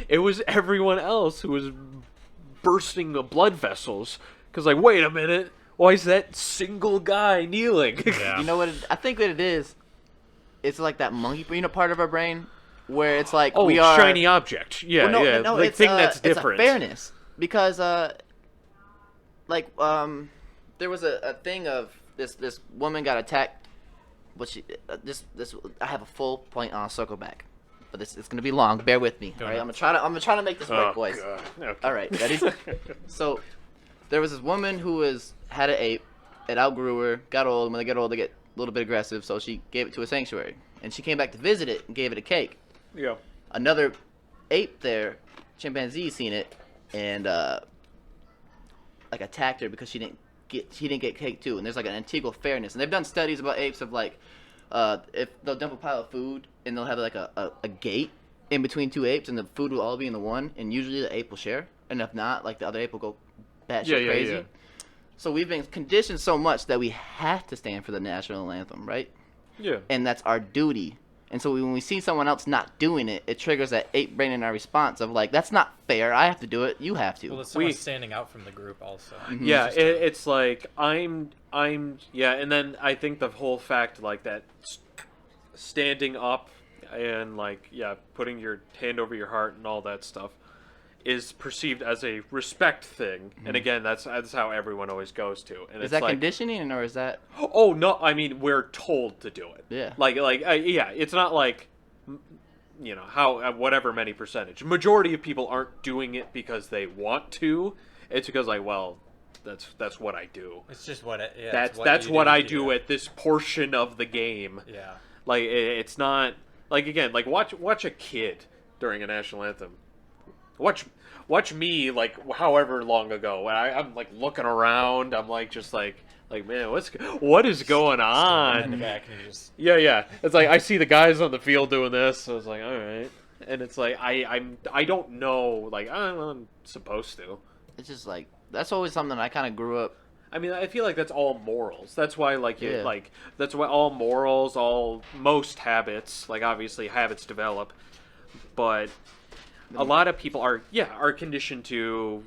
It was everyone else who was bursting the blood vessels because, like, wait a minute, Why is that single guy kneeling? Yeah. You know what? I think what it is. It's like that monkey part of our brain, where it's like Oh, we are shiny object. Yeah, Well, no, yeah. no, like it's, thing that's it's different. a fairness because there was a thing of this woman got attacked, but she this I have a full point on, I'll circle back, but it's gonna be long. Bear with me. All right, I'm gonna try to make this work, boys. God. Okay. All right, ready? So there was this woman who had an ape. It outgrew her, got old. When they get old, they get a little bit aggressive. So she gave it to a sanctuary, and she came back to visit it and gave it a cake. Yeah. Another ape there, chimpanzee, seen it and like attacked her because she didn't get cake too. And there's like an unequal fairness. And they've done studies about apes of like if they'll dump a pile of food and they'll have like a gate in between two apes and the food will all be in the one, and usually the ape will share. And if not, like the other ape will go batshit crazy. Yeah. So we've been conditioned so much that we have to stand for the national anthem, right? Yeah. And that's our duty. And so when we see someone else not doing it, it triggers that ape brain in our response of like, that's not fair. I have to do it. You have to. Well, it's someone standing out from the group also. Yeah, it's like yeah, and then I think the whole fact like that standing up and like putting your hand over your heart and all that stuff is perceived as a respect thing. And again, that's how everyone always goes to. And Is it's that like, conditioning or is that? oh no, I mean we're told to do it. Yeah. Yeah, it's not like how whatever many percentage. Majority of people aren't doing it because they want to. It's because like, well, that's what I do. It's just what it. Yeah, That's what I do at this portion of the game. Yeah. Like it's not like again like watch a kid during a national anthem. Watch me like however long ago. I'm like looking around. I'm like just like man, what is going on? In the back and you just... Yeah. It's like I see the guys on the field doing this. So it's like all right, and it's like I don't know. Like I'm supposed to. It's just like that's always something I kind of grew up. I mean, I feel like that's all morals. That's why Yeah. that's why all morals, most habits, like obviously habits develop, but a lot of people are conditioned to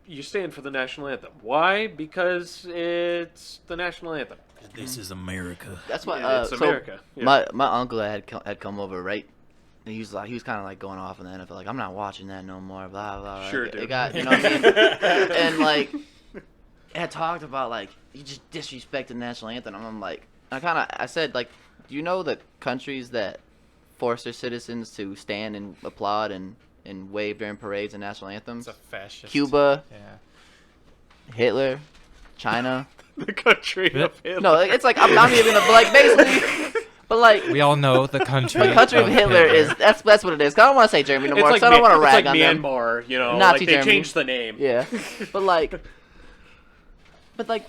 you stand for the national anthem. Why? Because it's the national anthem. This is America. That's why. It's America. So Yeah. my uncle had come over, right? And he was kind of like going off on the NFL, like I'm not watching that no more. Blah blah. Blah. Sure, It dude. got, you know what I mean? And like, had talked about like you just disrespect the national anthem. I'm like, I said like, do you know the countries that force their citizens to stand and applaud and wave during parades and national anthems? It's a fascist. Cuba, Yeah. Hitler, China. The country of Hitler. No, it's like I'm not even but like basically, but like We all know the country. the country of Hitler is that's what it is. 'Cause I don't want to say Germany no more. 'Cause I don't want to rag it's like on them. Myanmar, Nazi like they Germany. changed the name. Yeah, but like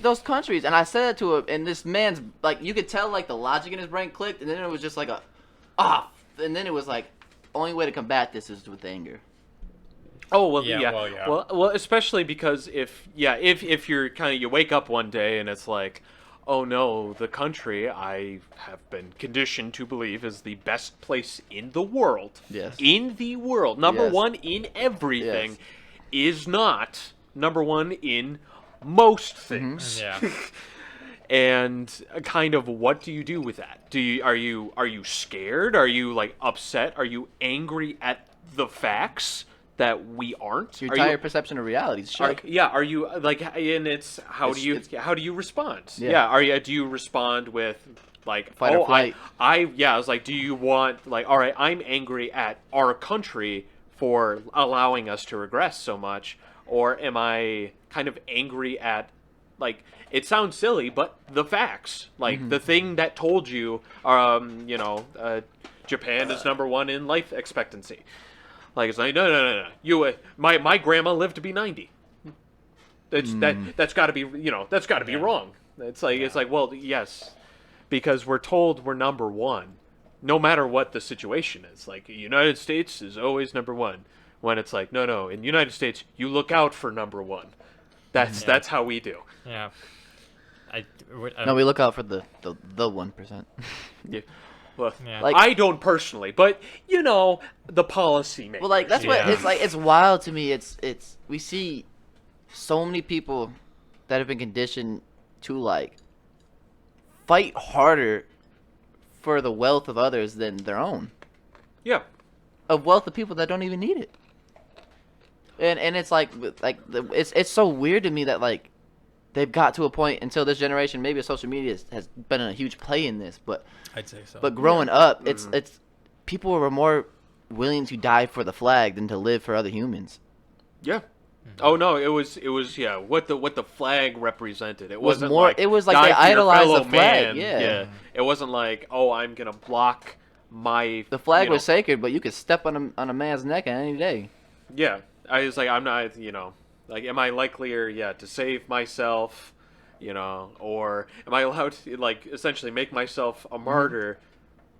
those countries, and I said it to him, and this man's like, you could tell like the logic in his brain clicked, and then it was just like and then it was like, only way to combat this is with anger. Oh well, Yeah, yeah. well, yeah. Well, especially because if you're you wake up one day and it's like, oh no, the country I have been conditioned to believe is the best place in the world. Yes. In the world, number Yes. one in everything, Yes. is not number one in most things. Yeah. And kind of what do you do with that? Are you scared? Are you like upset? Are you angry at the facts that we aren't? Your Are entire you, perception of reality is are, shook. yeah, are you like? And it's how do you respond? Yeah. Do you respond with like Fight or flight. I was like, do you want like, all right, I'm angry at our country for allowing us to regress so much, or am I kind of angry at like? It sounds silly, but the facts, like the thing that told you, Japan is number one in life expectancy. Like it's like no. You, my grandma lived to be 90. That's got to be that's got to be wrong. It's like well yes, because we're told we're number one, no matter what the situation is. Like the United States is always number one. When it's like no, in the United States you look out for number one. That's how we do. Yeah. No, we look out for the 1%. Yeah. Well, Yeah. Like- I don't personally, but the policy makers. Well, like that's what Yeah. it's like. It's wild to me. It's we see so many people that have been conditioned to like fight harder for the wealth of others than their own, Yeah. of wealth of people that don't even need it. And it's it's so weird to me that like they've got to a point until this generation, maybe social media has been a huge play in this, but I'd say so. but growing up, it's people were more willing to die for the flag than to live for other humans. Yeah. Oh no, it was yeah, what the flag represented. It Was wasn't more- like it was like die they for your idolized fellow the flag, man. yeah. It wasn't like, oh, I'm going to block my The flag you was know, sacred, but you could step on a man's neck at any day. Yeah. I was like, I'm not, like, am I likelier, to save myself, or am I allowed to, like, essentially make myself a martyr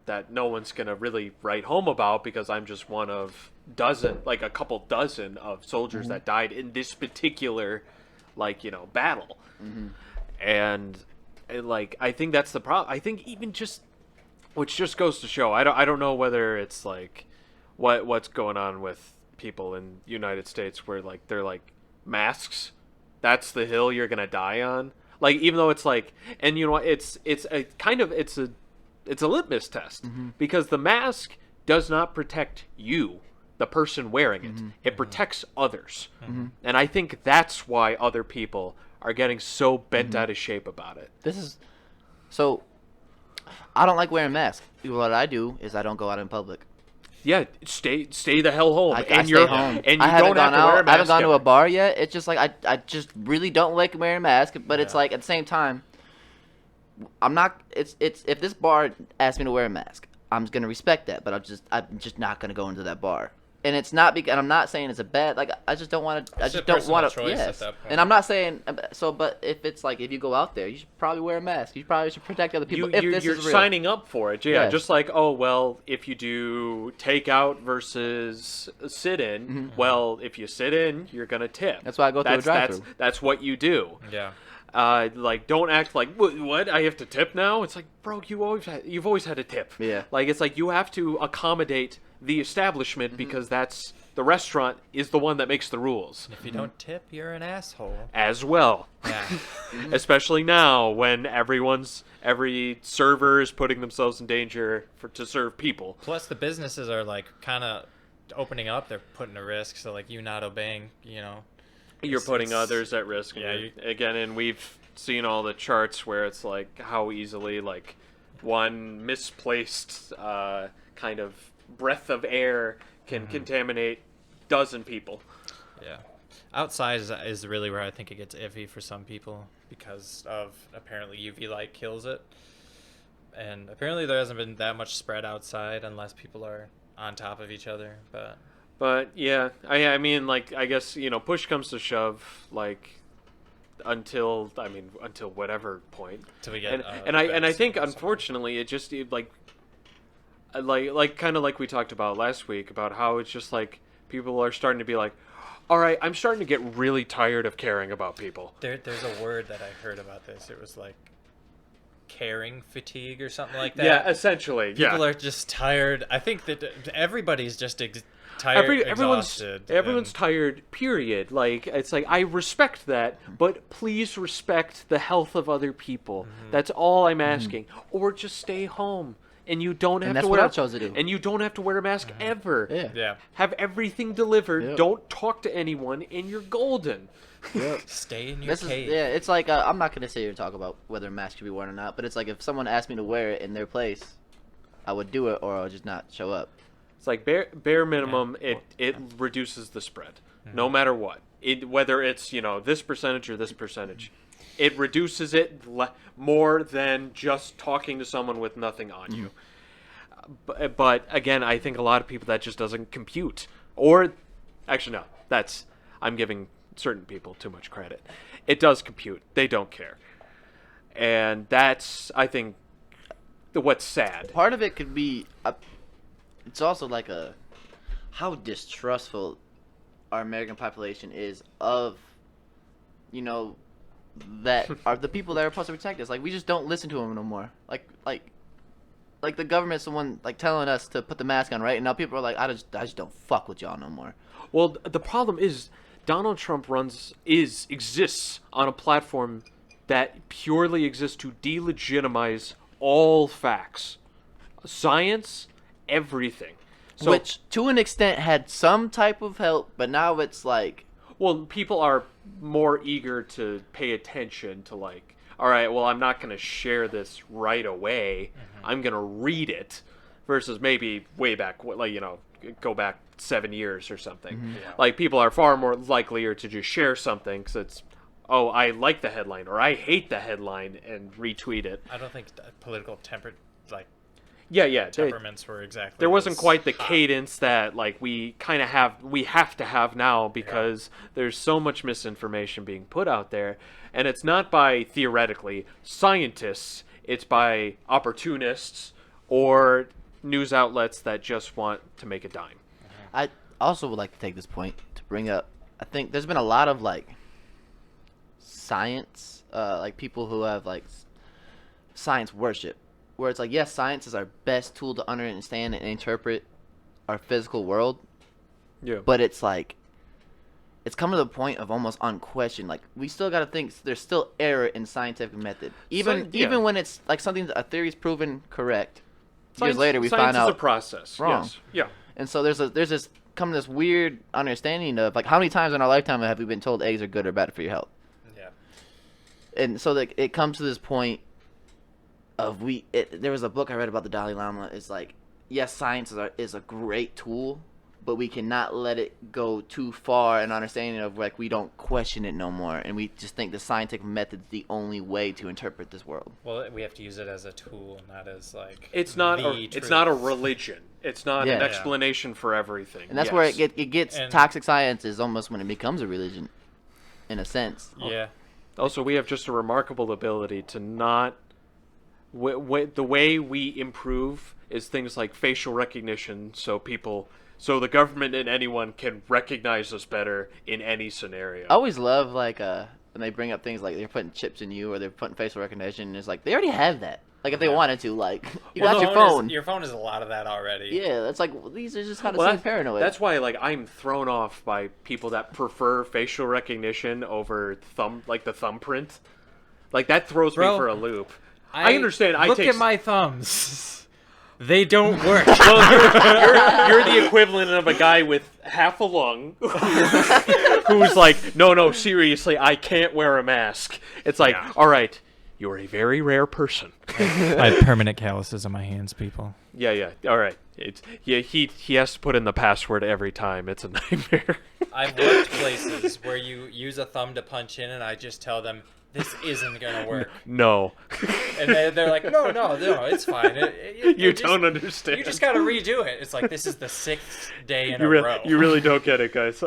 that no one's going to really write home about because I'm just one of a couple dozen of soldiers that died in this particular, battle. And, like, I think that's the problem. I think even just, which just goes to show, I don't know whether it's, like, what's going on with people in United States where like they're like masks, that's the hill you're gonna die on, like, even though it's like, and you know what, it's a kind of it's a litmus test, because the mask does not protect you, the person wearing it. It protects others. And I think that's why other people are getting so bent out of shape about it. So I don't like wearing masks. What I do is I don't go out in public. Yeah, stay the hell home. I and stay you're home. and I you haven't don't have gone to wear a out. mask. I haven't gone to a ever. bar yet. It's just like I just really don't like wearing a mask. But it's like at the same time, I'm not. It's if this bar asks me to wear a mask, I'm just gonna respect that. But I'm just not gonna go into that bar. And it's not because, and I'm not saying it's a bad, like, I just don't want to, I It's just a don't personal want to, choice at yes. that point. And I'm not saying, so, but if it's like, if you go out there, you should probably wear a mask. You probably should protect other people if this You're is real. signing up for it, yeah. Yes. Just like, oh, well, if you do takeout versus sit-in, well, if you sit in, you're going to tip. That's why I go through a drive-thru. That's what you do. Yeah. Like, don't act like, what? I have to tip now? It's like, bro, you've always had to tip. Yeah. Like, it's like you have to accommodate the establishment because the restaurant is the one that makes the rules. If you don't tip, you're an asshole. As well. Yeah. Especially now when every server is putting themselves in danger to serve people. Plus, the businesses are like kind of opening up. They're putting a risk. So like you not obeying, You're putting it's- others at risk. Yeah, Again, and we've seen all the charts where it's like how easily like one misplaced kind of breath of air can contaminate dozen people. Yeah. Outside is really where I think it gets iffy for some people because of apparently UV light kills it. And apparently there hasn't been that much spread outside unless people are on top of each other. But yeah, I mean, like, I guess, push comes to shove, like, until whatever point. Till we get and I vaccine think or something. unfortunately it just like kind of like we talked about last week about how it's just like people are starting to be like, all right, I'm starting to get really tired of caring about people. There's a word that I heard about this. It was like caring fatigue or something like that. Yeah, essentially. People are just tired. I think that everybody's just tired, exhausted. Everyone's tired, period. Like, it's like, I respect that, but please respect the health of other people. That's all I'm asking. Or just stay home. And you don't have that's to what wear I chose to do. And you don't have to wear a mask ever. Yeah. Yeah. Have everything delivered. Yep. Don't talk to anyone, and you're golden. Stay in your This is, cave. yeah, it's like, I'm not going to sit here and talk about whether a mask should be worn or not, but it's like if someone asked me to wear it in their place, I would do it or I would just not show up. It's like bare minimum. It reduces the spread, no matter what. Whether it's this percentage or this percentage, it reduces it more than just talking to someone with nothing on you. But again, I think a lot of people that just doesn't compute. Or actually, no, I'm giving certain people too much credit. It does compute. They don't care, and that's, I think, what's sad. Part of it could be, it's also like how distrustful our American population is of, that are the people that are supposed to protect us. Like, we just don't listen to them no more. Like the government's the one like telling us to put the mask on, right? And now people are like, I just don't fuck with y'all no more. Well, the problem is Donald Trump exists on a platform that purely exist to delegitimize all facts, science, everything. So, which, to an extent, had some type of help, but now it's like... Well, people are more eager to pay attention to, like, all right, well, I'm not going to share this right away. I'm going to read it, versus maybe way back, like, you know, go back 7 years or something. Yeah. Like, people are far more likelier to just share something because it's, oh, I like the headline or I hate the headline and retweet it. I don't think political temperaments were exactly. There wasn't quite the hot cadence that like we have to have now because there's so much misinformation being put out there, and it's not by theoretically scientists, it's by opportunists or news outlets that just want to make a dime. I also would like to take this point to bring up, I think there's been a lot of like science, like people who have like science worship, where it's like, yes, science is our best tool to understand and interpret our physical world. Yeah. But it's like, it's come to the point of almost unquestioned. Like, we still got to think there's still error in scientific method. Even when it's like something, a theory is proven correct, years later we find out science is a process. wrong. Yes. Yeah. And so there's this weird understanding of like, how many times in our lifetime have we been told eggs are good or bad for your health? Yeah. And so like, it comes to this point of there was a book I read about the Dalai Lama. It's like, yes, science is a great tool, but we cannot let it go too far in understanding of like, we don't question it no more, and we just think the scientific method's the only way to interpret this world. Well, we have to use it as a tool, not as like it's not a religion. It's not an explanation for everything. And that's where it gets toxic science is almost when it becomes a religion, in a sense. Yeah. Also, we have just a remarkable ability to not. The way we improve is things like facial recognition, so the government and anyone can recognize us better in any scenario. I always love like when they bring up things like they're putting chips in you or they're putting facial recognition, and it's like they already have that. Like if they wanted to, like you got your phone. Your phone is a lot of that already. Yeah, that's like these are just kind of seem paranoid. That's why like I'm thrown off by people that prefer facial recognition over the thumbprint. Like that throws me for a loop. I understand. Look at my thumbs. They don't work. Well, you're the equivalent of a guy with half a lung who's like, no, seriously, I can't wear a mask. It's like, all right, you're a very rare person. I have permanent calluses on my hands, people. Yeah. All right. He has to put in the password every time. It's a nightmare. I've worked places where you use a thumb to punch in, and I just tell them, this isn't gonna work. No. And they're like, no, it's fine. You don't understand. You just gotta redo it. It's like, this is the 6th day in a row. You really don't get it, guys.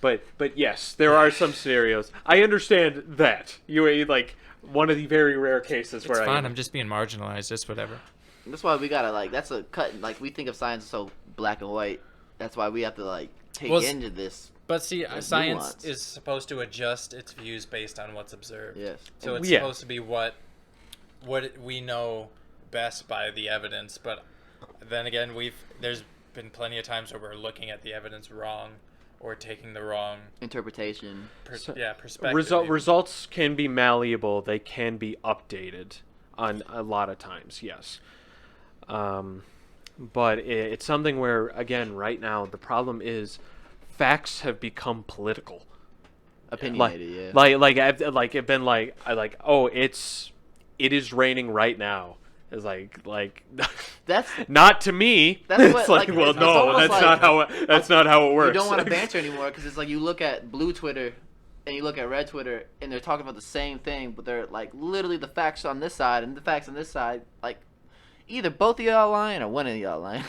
But yes, there are some scenarios. I understand that. You like one of the very rare cases where it's fine. I'm just being marginalized. Just whatever. That's why we gotta like. That's a cut. Like we think of science as so black and white. That's why we have to like take into this. But see, science is supposed to adjust its views based on what's observed. Yes. So it's supposed to be what we know best by the evidence. But then again, there's been plenty of times where we're looking at the evidence wrong or taking the wrong interpretation. Perspective. Results can be malleable. They can be updated on a lot of times. Yes. But it's something where, again, right now the problem is. Facts have become political, opinionated. It is raining right now. It's like that's not to me. That's what, it's like well, no, that's not how it works. You don't want to banter anymore because it's like you look at blue Twitter and you look at red Twitter and they're talking about the same thing, but they're like literally the facts on this side and the facts on this side. Like either both of y'all lying or one of y'all lying.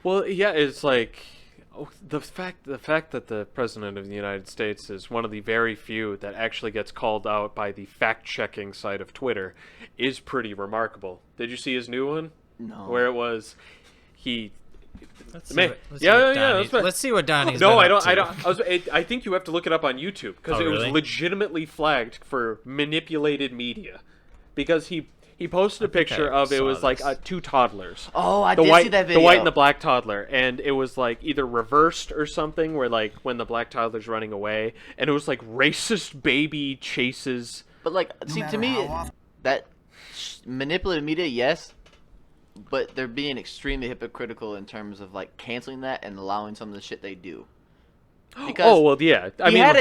Well, yeah, it's like. The fact that the president of the United States is one of the very few that actually gets called out by the fact-checking side of Twitter is pretty remarkable. Did you see his new one? No. Where it was Let's see what Donnie's been up to. I think you have to look it up on YouTube because it was legitimately flagged for manipulated media because he He posted a picture of it was like this. two toddlers. Oh, I the did white, see that video. The white and the black toddler, and it was like either reversed or something, where like when the black toddler's running away, and it was like racist baby chases. But like, see, to me, that manipulative media, yes, but they're being extremely hypocritical in terms of like canceling that and allowing some of the shit they do. Because yeah.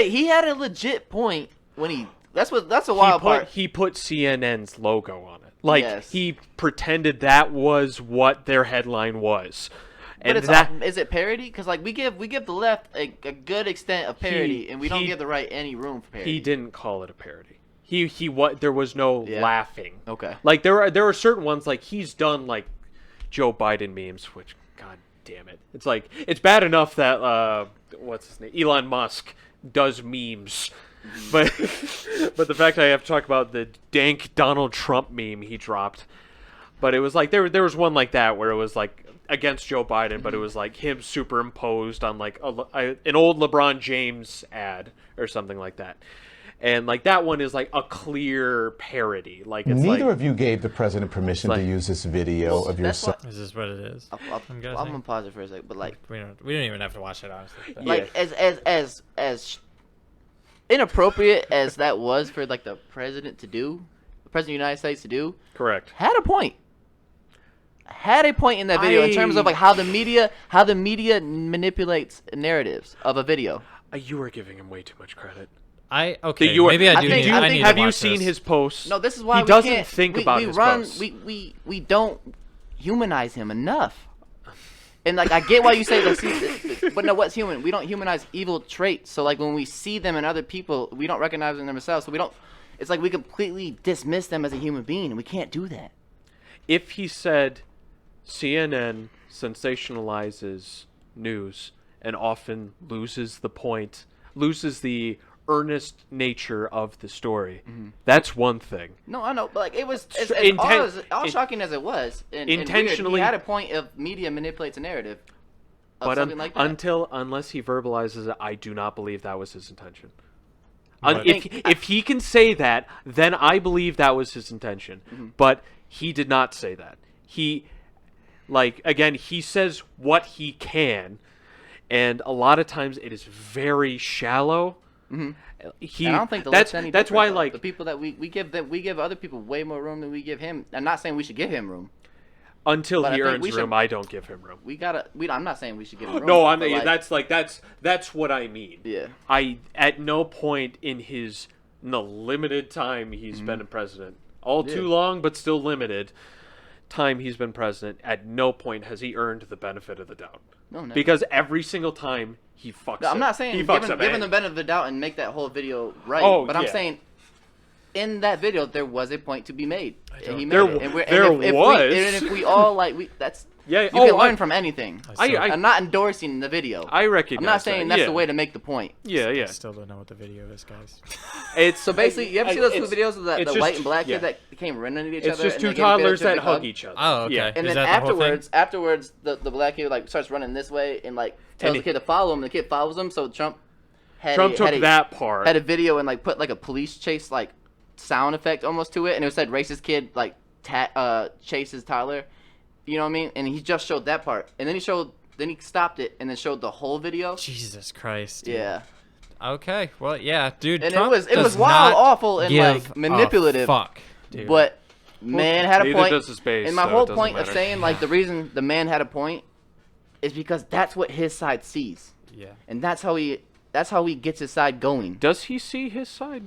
he had a legit point when he. That's a wild part. He put CNN's logo on it. Like Yes. he pretended that was what their headline was. But And is it parody? Because like we give the left a good extent of parody, and we don't give the right any room for parody. He didn't call it a parody. There was no laughing. Okay. Like there are certain ones like he's done like Joe Biden memes, which god damn it. It's like it's bad enough that what's his name? Elon Musk does memes. But the fact I have to talk about the dank Donald Trump meme he dropped. But it was like there was one like that where it was like against Joe Biden, but it was like him superimposed on like an old LeBron James ad or something like that. And like that one is like a clear parody. Like it's neither of you gave the president permission to use this video of yourself. Is this what it is? I'm gonna pause it for a second, but like we don't even have to watch it honestly. But. Like as inappropriate as that was for like the president to do, the president of the United States to do. Correct. Had a point in that video in terms of like how the media manipulates narratives of a video. You are giving him way too much credit. Maybe I do. Have you seen his posts? No, this is why he doesn't think about his posts. We don't humanize him enough. And like I get why you say that, but no, what's human? We don't humanize evil traits. So like when we see them in other people, we don't recognize them in themselves. So we don't. It's like we completely dismiss them as a human being, and we can't do that. If he said CNN sensationalizes news and often loses the earnest nature of the story, that's one thing. No, I know, but like it was all shocking as it was. And Intentionally, he had a point of media manipulates a narrative. Of something like that. Unless he verbalizes it, I do not believe that was his intention. But If he can say that, then I believe that was his intention. Mm-hmm. But he did not say that. He says what he can, and a lot of times it is very shallow. Mm-hmm. And I don't think that's why though. like the people that we give other people way more room than we give him. I'm not saying we should give him room. Until he earns room, I don't give him room. I'm not saying we should give him room. No, that's what I mean. Yeah. I at no point in the limited time he's been a president, too long but still limited time he's been president, at no point has he earned the benefit of the doubt. No, never. Because every single time he fucks up. I'm not saying give him the benefit of the doubt and make that whole video right. But I'm saying in that video there was a point to be made, and he made it. And if we all you can learn from anything. I'm not endorsing the video. I recognize. I'm not saying that's the way to make the point. I still don't know what the video is, guys. It's so basically you ever see those two videos of the white and black kid that came running into each other? It's just two toddlers that hug each other. Oh, okay. Yeah. And then afterwards, the black kid like starts running this way and like tells the kid to follow him. The kid follows him. So Trump took that part. Had a video and like put like a police chase like sound effect almost to it, and it said racist kid like chases Tyler. You know what I mean? And he just showed that part, and then he stopped it, and then showed the whole video. Jesus Christ. Dude. Yeah. Okay. Well, yeah, dude. And Trump it was wild, awful, and like manipulative. Fuck, dude. But man had a point. Does his base, and my whole point of saying like the reason the man had a point is because that's what his side sees. Yeah. And that's how he gets his side going. Does he see his side?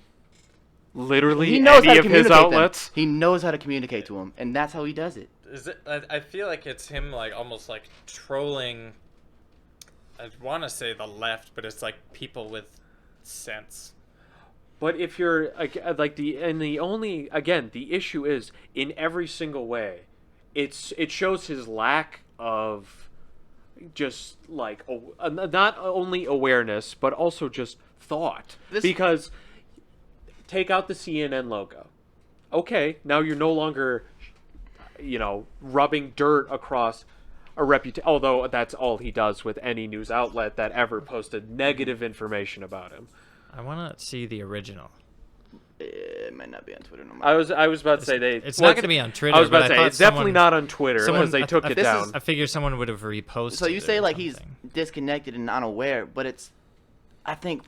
Literally, he knows any of his outlets. He knows how to communicate to him, and that's how he does it. I feel like it's him like almost like trolling. I want to say the left, but it's like people with sense. But if you're like the issue is in every single way, it shows his lack of just like not only awareness but also just thought. Because take out the CNN logo. Okay, now you're no longer rubbing dirt across a reputation, although that's all he does with any news outlet that ever posted negative information about him. I want to see the original. It might not be on Twitter no more. I was about to say they. It's not going to be on Twitter. I was about but to say thought it's definitely someone- not on Twitter someone- because they took it this down. is- I figured someone would have reposted. So you it say or like he's something. disconnected and unaware, but I think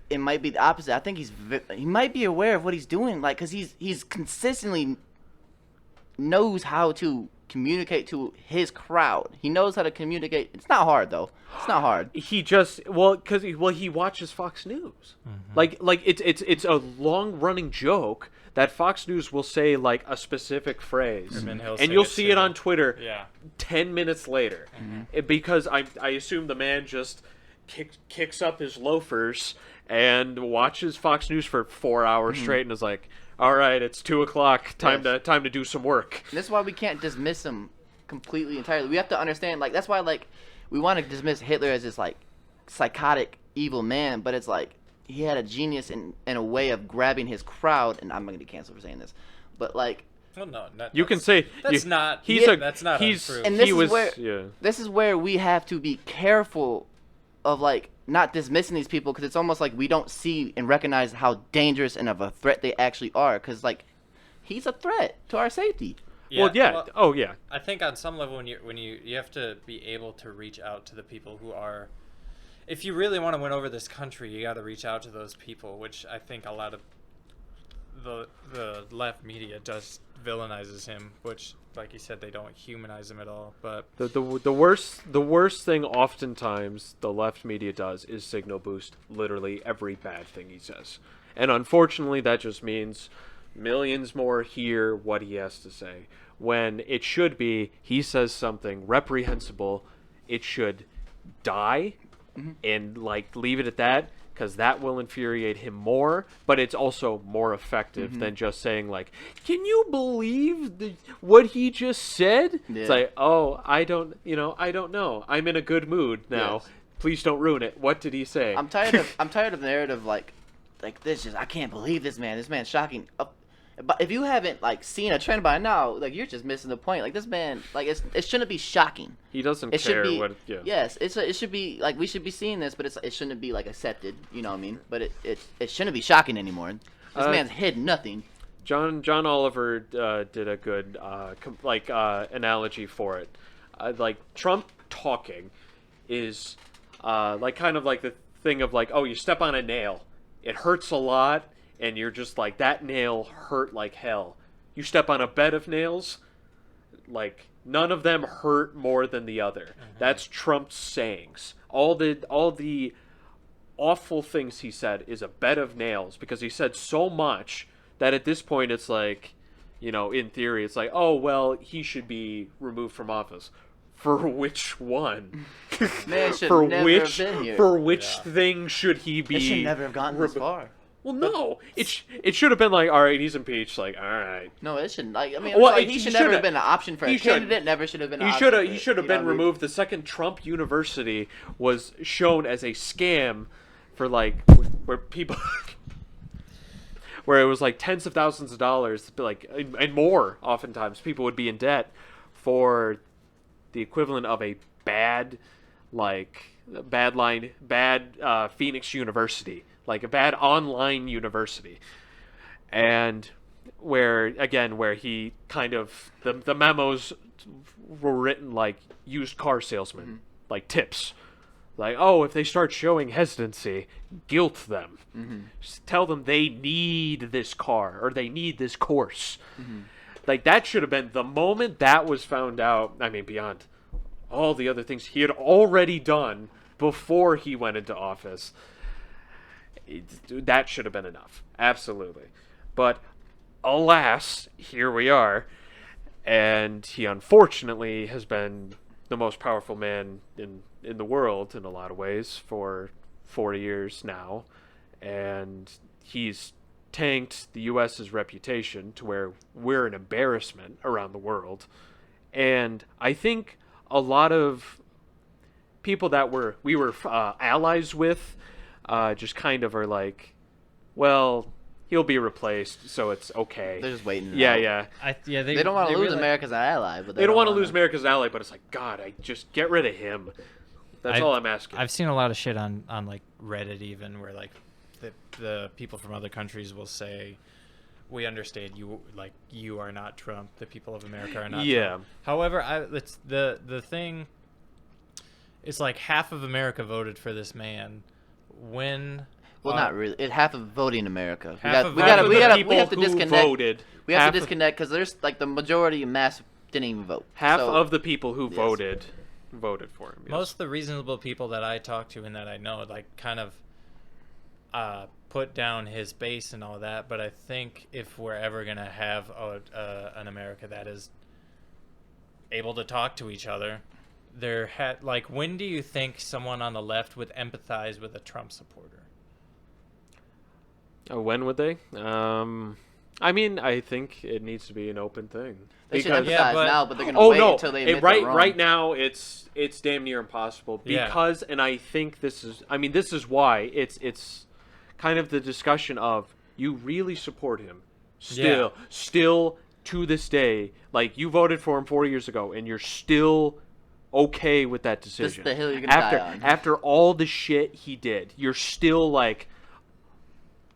it might be the opposite. I think he might be aware of what he's doing, like, cause he's consistently knows how to communicate to his crowd. He knows how to communicate. It's not hard though. It's not hard. He just because he watches Fox News. Like it's a long running joke that Fox News will say like a specific phrase, And then he'll and say you'll it see too. it on Twitter. Yeah. 10 minutes later, because I assume the man just kicks up his loafers and watches Fox News for 4 hours straight and is like, all right, it's 2:00, time to do some work. And that's why we can't dismiss him completely entirely. We have to understand, like, that's why, like, we want to dismiss Hitler as this, like, psychotic evil man, but it's like he had a genius in a way of grabbing his crowd. And I'm not gonna get canceled for saying this, but like, Well, no, You can say that's not. He's a that's not he's untrue. and this he is was where yeah. this is where we have to be careful of, like, not dismissing these people, because it's almost like we don't see and recognize how dangerous and of a threat they actually are, because, like, he's a threat to our safety. Oh yeah. I think on some level, when you have to be able to reach out to the people who are, if you really want to win over this country, you got to reach out to those people, which I think a lot of the left media does villainizes him, which, like you said, they don't humanize him at all. But The worst thing oftentimes the left media does is signal boost literally every bad thing he says. And unfortunately that just means millions more hear what he has to say. When it should be he says something reprehensible, it should die and like leave it at that, because that will infuriate him more, but it's also more effective than just saying like, can you believe what he just said? Yeah. It's like, oh, I don't know. I'm in a good mood now. Yes. Please don't ruin it. What did he say? I'm tired of narrative like this. Just, I can't believe this man. This man's shocking. But if you haven't, like, seen a trend by now, like, you're just missing the point. Like, this man, like, it shouldn't be shocking. He doesn't It should care be, what. Yeah. yes, it should be, like, we should be seeing this, but it shouldn't be, like, accepted. You know what I mean? But it shouldn't be shocking anymore. This man's hid nothing. John Oliver did a good analogy for it. Like Trump talking is like kind of like the thing of like, oh, you step on a nail, it hurts a lot, and you're just like, that nail hurt like hell. You step on a bed of nails, like none of them hurt more than the other. That's Trump's sayings. All the awful things he said is a bed of nails, because he said so much that at this point it's like, you know, in theory it's like, oh well, he should be removed from office. For which one? Man should for never which have been here. for which thing should he be? It should never have gotten this far. Well, no, it should have been like, all right, he's impeached. Like, all right. No, it shouldn't. Like, I mean, Well, like, he should never have been an option for a he should- candidate. Never should have been. An He option should for have. it, He should have you know been what I mean? removed. The second Trump University was shown as a scam for like where people, where it was like tens of thousands of dollars, like and more. Oftentimes, people would be in debt for the equivalent of a bad Phoenix University, like a bad online university, and where he kind of the memos were written like used car salesmen, like tips, like, oh, if they start showing hesitancy, guilt them, just tell them they need this car or they need this course. Like, that should have been the moment that was found out. I mean, beyond all the other things he had already done before he went into office, that should have been enough. Absolutely. But alas, here we are, and he unfortunately has been the most powerful man in the world in a lot of ways for 4 years now, and he's tanked the U.S.'s reputation to where we're an embarrassment around the world. And I think a lot of people that we were allies with just kind of are like, well, he'll be replaced, so it's okay. They're just waiting. Yeah. They don't want to lose America's ally, but They don't want to lose America's ally, but it's like, God, I just get rid of him. That's all I'm asking. I've seen a lot of shit on like Reddit even where like the people from other countries will say, we understand you are not Trump. The people of America are not Trump. However, it's the thing. It's like half of America voted for this man. When Well, not really. Half of voting in America. We Half of we have to who disconnect. voted. We have to disconnect because there's like the majority mass didn't even vote. Half So, of the people who voted for him. Yes. most of the reasonable people that I talk to and that I know, like, kind of put down his base and all that. But I think if we're ever gonna have an America that is able to talk to each other, when do you think someone on the left would empathize with a Trump supporter? When would they? I mean, I think it needs to be an open thing. They should Because- empathize now, but they're gonna wait until they admit they're wrong. Right now, it's damn near impossible because, and I think this is why it's kind of the discussion of you really support him still to this day. Like, you voted for him 4 years ago, and you're still okay with that decision. This is the hill you're gonna die on. After all the shit he did, you're still like,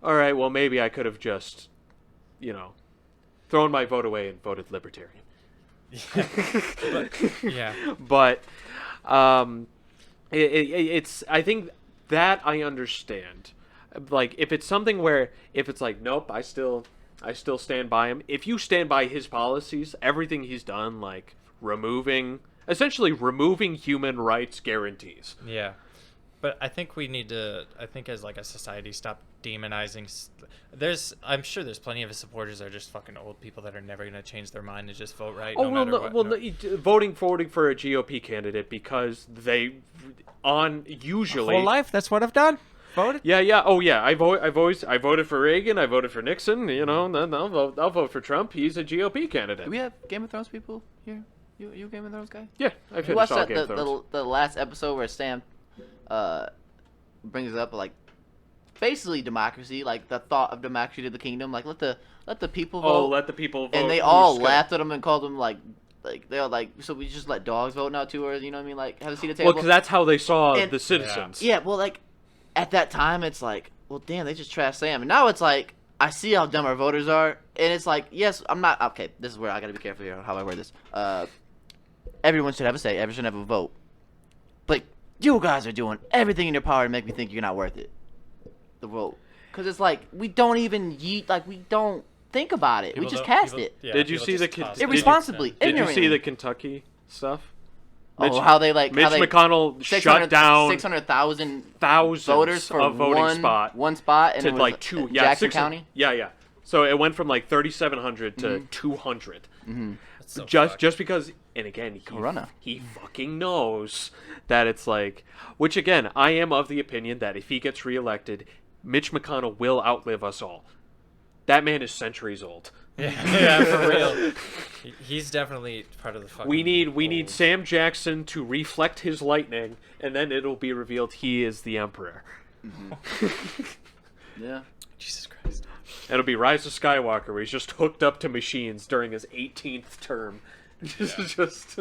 all right, well, maybe I could have just, thrown my vote away and voted Libertarian. But it's I think that I understand. Like, if it's something where if it's like, nope, I still stand by him. If you stand by his policies, everything he's done, like essentially removing human rights guarantees. Yeah. But I think we need to, as like a society, stop demonizing. I'm sure there's plenty of his supporters that are just fucking old people that are never going to change their mind and just vote right. Voting for a GOP candidate because they usually whole life. That's what I've done. Voted. Yeah. Oh yeah. I voted for Reagan. I voted for Nixon. I'll vote for Trump. He's a GOP candidate. Do we have Game of Thrones people here? You a Game of Thrones guy? Yeah, I You finished watched all Game of the Thrones. the last episode where Sam brings up like basically democracy, like the thought of democracy to the kingdom, like let the people vote. Oh, let the people vote. And they all laughed at him and called him like they're like, so we just let dogs vote now too, or you know what I mean, like have a seat at the table. Well, because that's how they saw And- the citizens. Yeah, well, like at that time it's like, well, damn, they just trashed Sam, and now it's like I see how dumb our voters are, and it's like, yes, I'm not okay. This is where I gotta be careful here on how I word this. Everyone should have a say. Everyone should have a vote. But you guys are doing everything in your power to make me think you're not worth it. The vote, because it's like we don't even we don't think about it. We just cast it. Yeah, Did you people see just the toss irresponsibly, it. Did you see ignorantly. the Kentucky stuff? Oh, how they Mitch how they McConnell shut down 600,000 thousands voters for of voting one spot, and to it was like two. Yeah, Jackson 600 County. Yeah. So it went from like 3,700 to 200. That's so Just because, and again, Corona. he fucking knows that it's like, which again, I am of the opinion that if he gets reelected, Mitch McConnell will outlive us all. That man is centuries old. Yeah, for real. He's definitely part of the fucking. We need Sam Jackson to reflect his lightning, and then it'll be revealed he is the emperor. Yeah. Jesus Christ. It'll be Rise of Skywalker, where he's just hooked up to machines during his 18th term. Just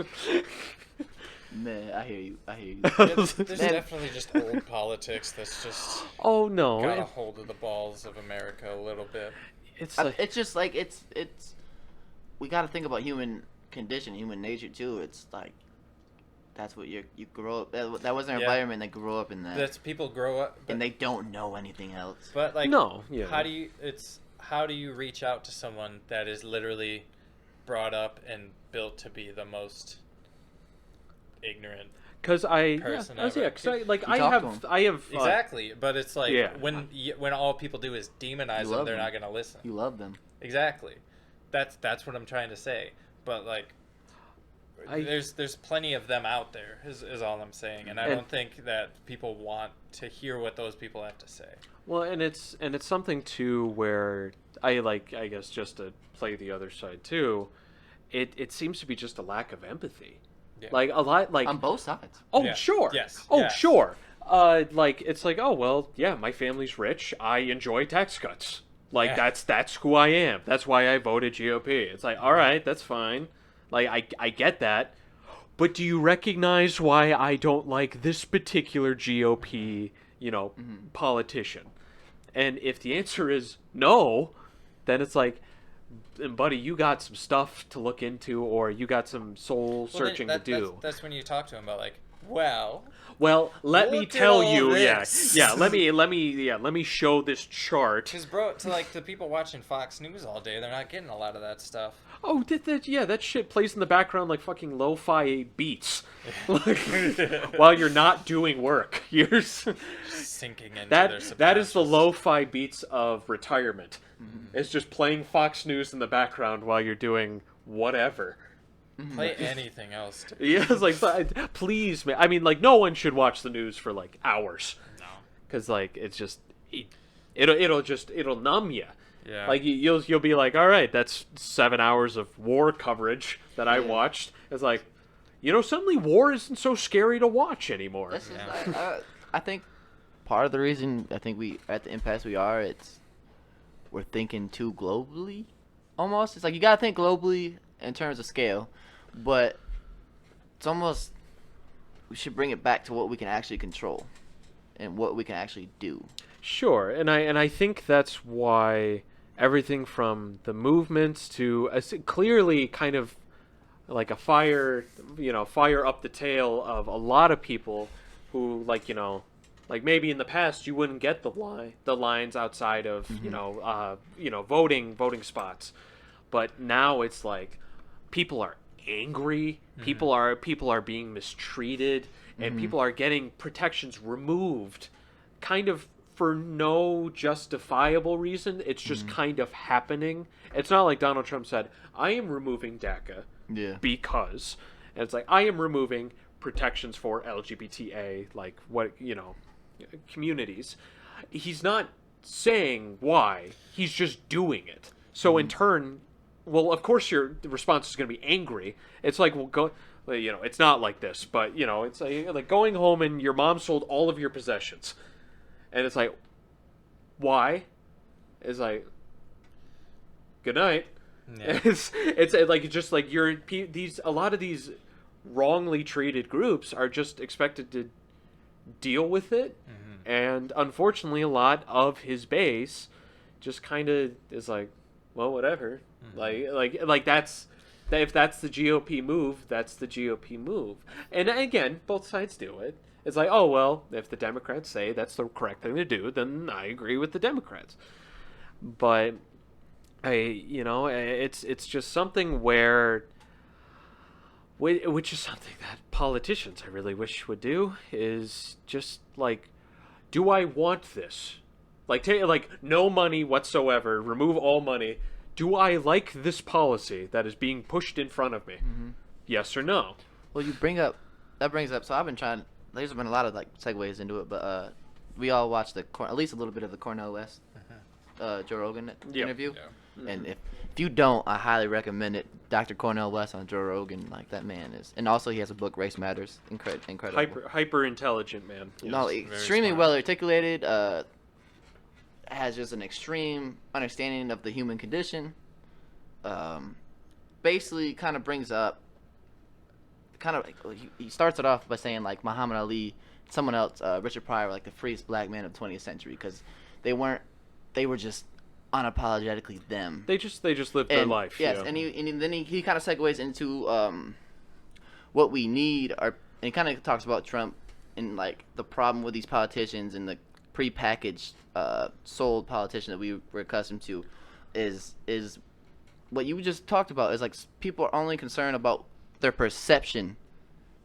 Man, I hear you. There's definitely just old politics that's just oh no, got a hold of the balls of America a little bit. it's like, It's just like it's we got to think about human condition, human nature too. It's like that's what you grow up. That was their Yeah. environment. They grew up in that, That's people grow up, and they don't know anything else. but like No, yeah. how do you reach out to someone that is literally brought up and built to be the most ignorant because person ever. I have exactly, but it's like Yeah. when all people do is demonize You them, love they're them. not gonna listen. You love them. Exactly, that's what I'm trying to say. But like, there's plenty of them out there is all I'm saying, and I don't think that people want to hear what those people have to say. Well, and it's something too where I guess just to play the other side too, it seems to be just a lack of empathy. Yeah. Like a lot like On both sides. oh Yeah. sure. Yes. Oh Yes. sure. Like it's like, oh well, yeah, my family's rich. I enjoy tax cuts. Like Yeah. that's who I am. That's why I voted GOP. It's like, all right, that's fine. Like I get that. But do you recognize why I don't like this particular GOP, politician? And if the answer is no, then it's like, buddy, you got some stuff to look into, or you got some soul searching to do. That's when you talk to him about like, well, let me look at tell all you, this. let me show this chart. Because bro, to like the people watching Fox News all day, they're not getting a lot of that stuff. Oh, that shit plays in the background like fucking lo-fi beats, while you're not doing work. You're Sinking into their that is the subconscious. lo-fi beats of retirement. It's just playing Fox News in the background while you're doing whatever. Play anything else. Yeah, it's like, please, man. I mean, like, no one should watch the news for like hours. No. Because like it's just it'll numb you. Yeah. Like you'll be like, all right, that's 7 hours of war coverage that I watched. It's like, suddenly war isn't so scary to watch anymore. This is I think part of the reason I think we at the impasse we're thinking too globally, almost. It's like you gotta think globally in terms of scale, but it's almost we should bring it back to what we can actually control and what we can actually do. Sure, and I think that's why everything from the movements to clearly kind of like a fire up the tail of a lot of people who like maybe in the past you wouldn't get the lines outside of voting spots, but now it's like people are angry, people are being mistreated, and people are getting protections removed, kind of for no justifiable reason. It's just kind of happening. It's not like Donald Trump said, I am removing DACA because, and it's like, I am removing protections for LGBTA, like communities. He's not saying why, he's just doing it. So in turn, well, of course the response is going to be angry. It's like, it's not like this, but it's like going home and your mom sold all of your possessions. And it's like, why? It's like, good night. Yeah. It's like just like a lot of these wrongly treated groups are just expected to deal with it, and unfortunately, a lot of his base just kind of is like, well, whatever. Like that's. If that's the GOP move, that's the GOP move. And again, both sides do it. It's like, oh, well, if the Democrats say that's the correct thing to do, then I agree with the Democrats. But, it's just something which is something that politicians I really wish would do, is just like, do I want this? Like, no money whatsoever, remove all money. Do I like this policy that is being pushed in front of me? Yes or no? Well, that brings up, so I've been trying, there's been a lot of like segues into it, but we all watched at least a little bit of the Cornel West Joe Rogan interview. Yeah. And if you don't, I highly recommend it. Dr. Cornel West on Joe Rogan, like that man is, and also he has a book, Race Matters, incredible. Hyper intelligent man. No, extremely well articulated. Has just an extreme understanding of the human condition. Basically, kind of brings up, he starts it off by saying like Muhammad Ali, someone else, Richard Pryor, were like the freest black man of the 20th century because they were just unapologetically them. They just lived their life. Yes, and then he kind of segues into what we need and he kind of talks about Trump and like the problem with these politicians and the prepackaged sold politician that we were accustomed to is what you just talked about, is like people are only concerned about their perception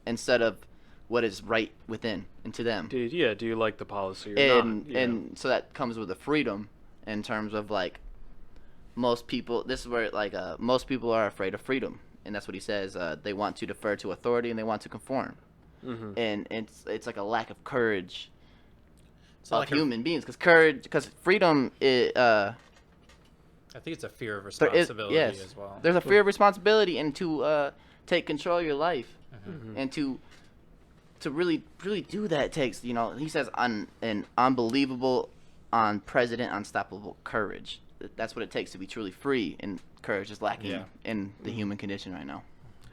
instead of what is right within and to them. Do you like the policy or not? And so that comes with a freedom in terms of like most people, this is where like most people are afraid of freedom, and that's what he says. They want to defer to authority and they want to conform. And it's like a lack of courage of like human beings, because freedom is I think it's a fear of responsibility as well. There's a fear of responsibility and to take control of your life, and to really do that, it takes, he says, an unbelievable, unprecedented, unstoppable courage. That's what it takes to be truly free, and courage is lacking in the human condition right now.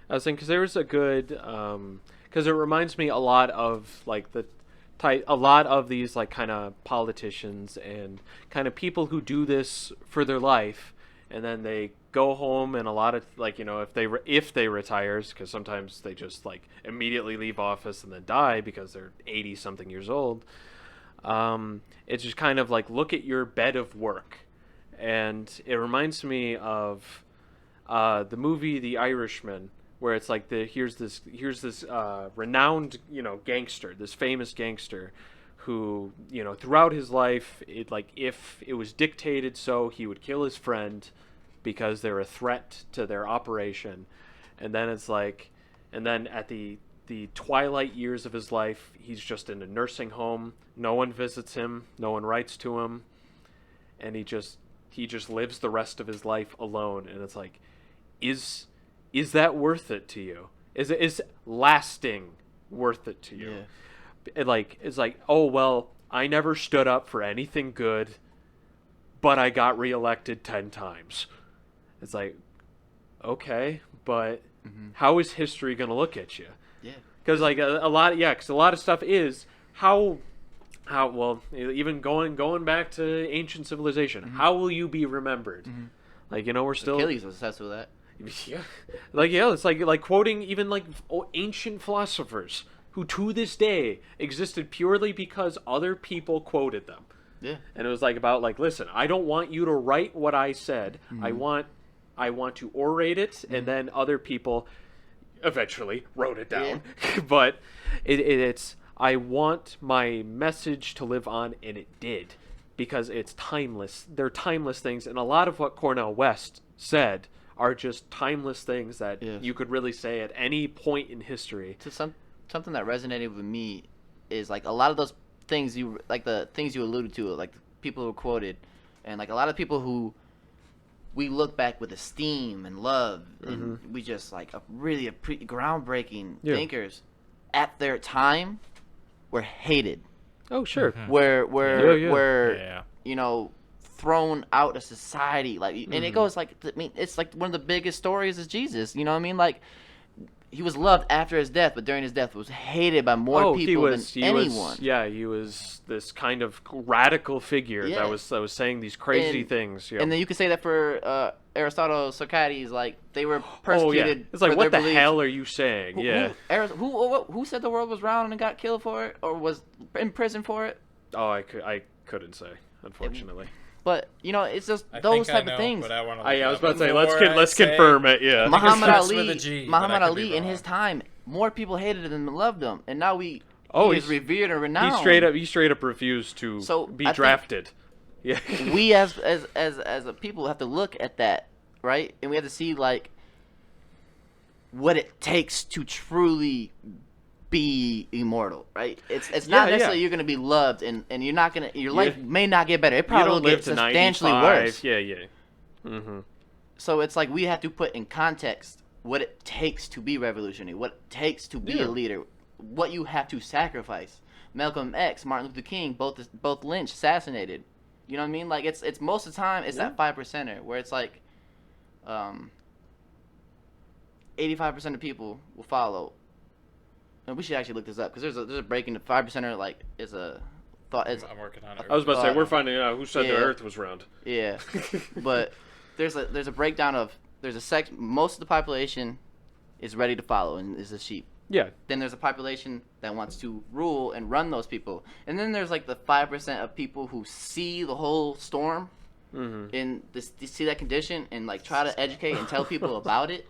I was thinking, because there was a good, because it reminds me a lot of like the a lot of these like kind of politicians and kind of people who do this for their life, and then they go home, and a lot of like, you know, if they retires, because sometimes they just like immediately leave office and then die because they're 80 something years old. It's just kind of like, look at your bed of work, and it reminds me of the movie The Irishman, where it's like here's this renowned, you know, gangster, this famous gangster, who, you know, throughout his life, if it was dictated so, he would kill his friend because they're a threat to their operation, and then it's like, and then at the twilight years of his life, he's just in a nursing home. No one visits him. No one writes to him, and he just lives the rest of his life alone. And it's like, is that worth it to you? Is lasting worth it to you? Yeah. It's like, oh well, I never stood up for anything good, but I got reelected 10 times. It's like, okay, but how is history gonna look at you? Yeah. Because like a lot of stuff is how well, even going back to ancient civilization, how will you be remembered? Like, you know, we're still Achilles was obsessed with that. Yeah, it's like quoting even like ancient philosophers who to this day existed purely because other people quoted them. Yeah. And it was like about like, listen, I don't want you to write what I said. I want to orate it, and then other people eventually wrote it down. Yeah. But it's I want my message to live on, and it did, because it's timeless. They're timeless things, and a lot of what Cornel West said are just timeless things that you could really say at any point in history. So something that resonated with me is like a lot of those things the things you alluded to, like the people who were quoted, and like a lot of people who we look back with esteem and love, and we just like really groundbreaking thinkers at their time were hated. Oh sure. Where you know, thrown out of society, like, and it goes like, I mean, it's like one of the biggest stories is Jesus. You know what I mean? Like, he was loved after his death, but during his death was hated by more people than anyone. He was this kind of radical figure that was saying these crazy things. And then you could say that for Aristotle, Socrates, like they were persecuted. It's like, for what their the beliefs. hell are you saying? Who said the world was round and got killed for it, or was in prison for it? Oh, I couldn't say, unfortunately. But you know, it's just those type of things. But I was about to say, let's confirm it. Yeah. Muhammad Ali in his time, more people hated him than loved him, and now he is revered and renowned. He straight up refused to be drafted. Yeah. We as a people have to look at that, right? And we have to see like what it takes to truly be immortal, right? It's not necessarily you're gonna be loved, and you're not gonna, your life may not get better. It probably will get substantially worse. So it's like we have to put in context what it takes to be revolutionary, what it takes to be a leader, what you have to sacrifice. Malcolm X, Martin Luther King, both lynched, assassinated. You know what I mean? Like it's most of the time it's that 5%er where it's like 85% of people will follow. And we should actually look this up, because there's a break in the 5%er, like is a thought. I'm working on it. I was about to say, we're finding out who said the Earth was round. Yeah, but there's a breakdown of most of the population is ready to follow and is the sheep. Yeah. Then there's a population that wants to rule and run those people, and then there's like the 5% of people who see the whole storm, and see that condition and like try to educate and tell people about it.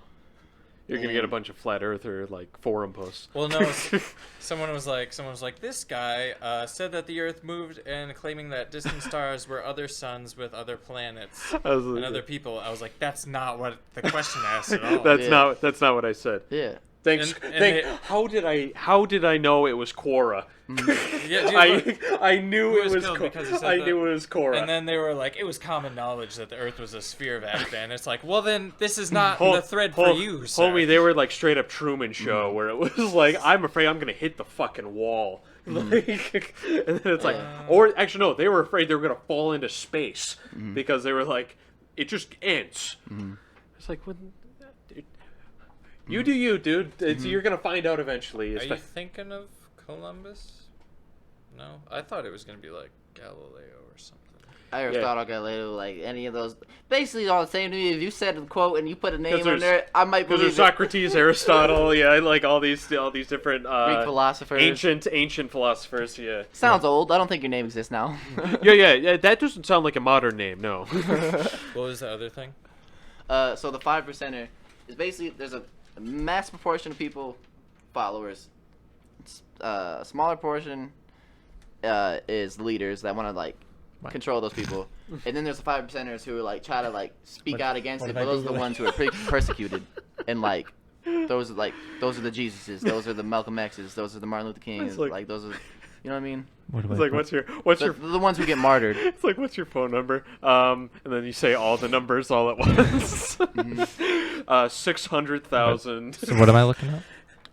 You're gonna get a bunch of flat earther like forum posts. Well, no, someone was like, this guy said that the Earth moved, and claiming that distant stars were other suns with other planets and other people. I was like, that's not what the question asked at all. That's not what I said. Yeah. Thanks. How did I know it was Quora? Yeah, dude, I knew it was Quora. And then they were like, it was common knowledge that the Earth was a sphere back then. It's like, well, then this is not the thread for you, sir. Homie, they were like straight up Truman Show, where it was like, I'm afraid I'm gonna hit the fucking wall. Like, and then it's like, or actually no, they were afraid they were gonna fall into space because they were like, it just ends. It's like, when. You do you, dude. You're gonna find out eventually. Are you thinking of Columbus? No, I thought it was gonna be like Galileo or something. I never thought of Galileo, like any of those. Basically, all the same to me. If you said a quote and you put a name on there, I might believe there's Socrates, Aristotle, like all these different Greek philosophers, ancient philosophers. Yeah. Sounds old. I don't think your name exists now. yeah. That doesn't sound like a modern name. No. What was the other thing? So the 5%er is basically there's a mass proportion of people, followers. A smaller portion is leaders that want to like control those people, and then there's the 5%ers who like try to like speak out against it, but those are the ones who are persecuted, and like those are the Jesuses, those are the Malcolm X's, those are the Martin Luther Kings, like those are, you know what I I mean? It's like what's your the ones who get martyred. It's like what's your phone number? And then you say all the numbers all at once. 600,000. So what am I looking at?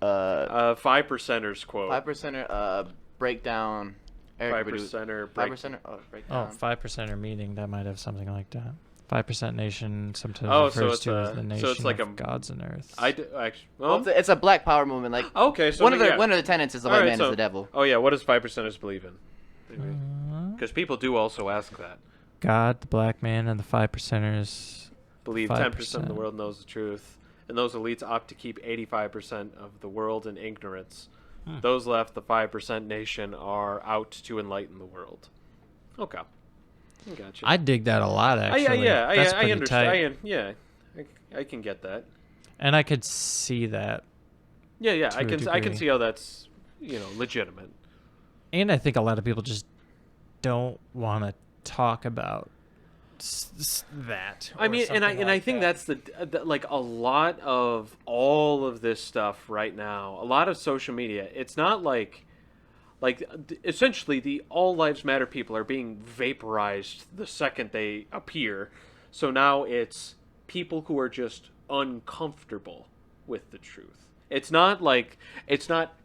5%ers quote. 5%er breakdown. 5%er breakdown. Oh, 5%er meeting. That might have something like that. 5% nation sometimes so refers it's to as the nation it's like of gods and earth. It's a Black Power movement. Like okay, so one of the tenets is the white man is the devil. Oh yeah, what does 5%ers believe in? Because people do also ask that. God, the black man, and the 5%ers believe 10% of the world knows the truth, and those elites opt to keep 85% of the world in ignorance. Those left, the 5% nation, are out to enlighten the world. Okay. Gotcha. I dig that a lot, actually. That's I understand. Tight. I can get that. And I could see that. Yeah, I can see how that's, legitimate. And I think a lot of people just don't want to talk about that. I mean, and I think that's the like a lot of all of this stuff right now. A lot of social media. It's not like essentially the all lives matter people are being vaporized the second they appear. So now it's people who are just uncomfortable with the truth. It's not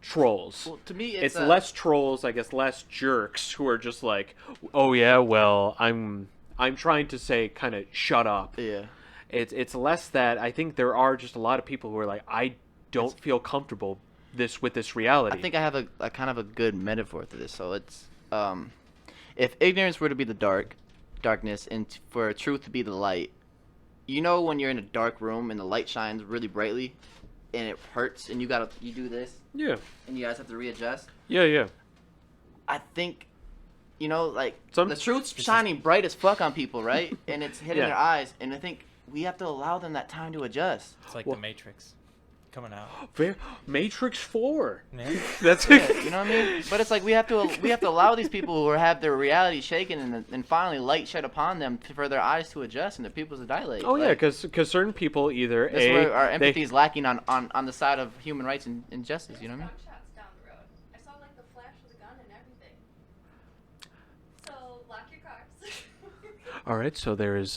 trolls. Well, to me, it's less trolls, I guess, less jerks who are just like, oh yeah, well, I'm trying to say kind of shut up. Yeah. It's less that. I think there are just a lot of people who are like, I don't feel comfortable with this reality. I think I have a kind of a good metaphor for this. So it's if ignorance were to be the darkness and for truth to be the light, when you're in a dark room and the light shines really brightly and it hurts and you do this. Yeah. And you guys have to readjust. Yeah. I think the truth's shining bright as fuck on people, right? And it's hitting their eyes, and I think we have to allow them that time to adjust. It's like the Matrix coming out. Matrix 4. Yeah. That's you know what I mean? But it's like we have to allow these people who have their reality shaken and finally light shed upon them for their eyes to adjust and their pupils to dilate. Oh yeah, because certain people either that's where our empathy is lacking on the side of human rights and justice. You know what I mean? All right, so there is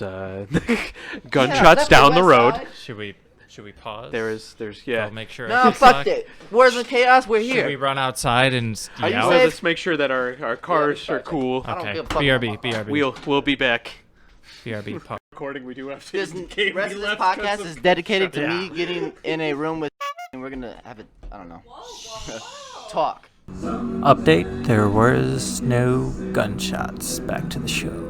gunshots down the road. Side. Should we pause? There's I'll make sure. No, fuck it. Wars and chaos. We're here. Should we run outside and yell? Let's make sure that our cars are cool. Okay. BRB. We'll be back. BRB. Recording. We do have to. This rest of this podcast is dedicated to me getting in a room with, and we're gonna have it. I don't know. Talk. Update: there was no gunshots. Back to the show.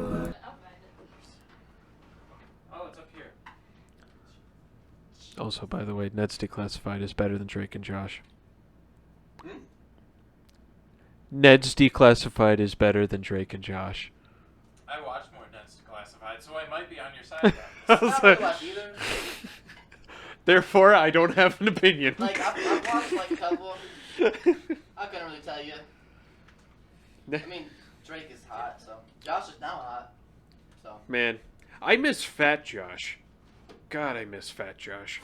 Also, by the way, Ned's Declassified is better than Drake and Josh. Ned's Declassified is better than Drake and Josh. I watch more Ned's Declassified, so I might be on your side. Therefore, I don't have an opinion. Like I've watched like a couple. I couldn't really tell you. I mean, Drake is hot, so Josh is now hot. So. Man, I miss Fat Josh. God, I miss Fat Josh.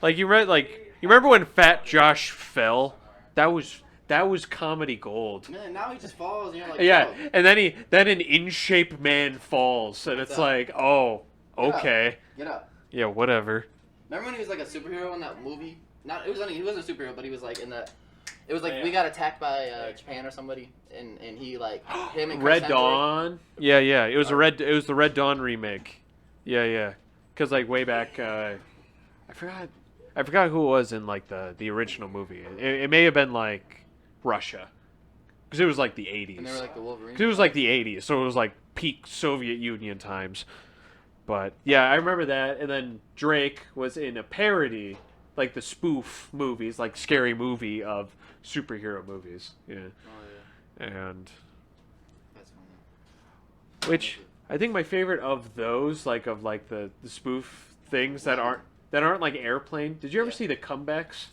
You remember when Fat Josh fell? That was comedy gold. Man, now he just falls and you're like, yeah, oh. and then an in shape man falls, and it's like, oh, okay. Get up. Yeah, whatever. Remember when he was like a superhero in that movie? He wasn't a superhero, but he was like in that. It was like we got attacked by Japan or somebody, and he like him and Red Dawn. Yeah. It was the Red Dawn remake. Yeah. Because like way back, I forgot. I forgot who it was in like the original movie. It may have been like Russia, because it was like the 80s. And they were like the Wolverine. Because it was like the 80s, so it was like peak Soviet Union times. But yeah, I remember that. And then Drake was in a parody, like the spoof movies, like Scary Movie of superhero movies. Yeah. Oh yeah. And That's funny. which I think my favorite of those, like of like the spoof things that aren't like Airplane. Did you ever see the Comebacks?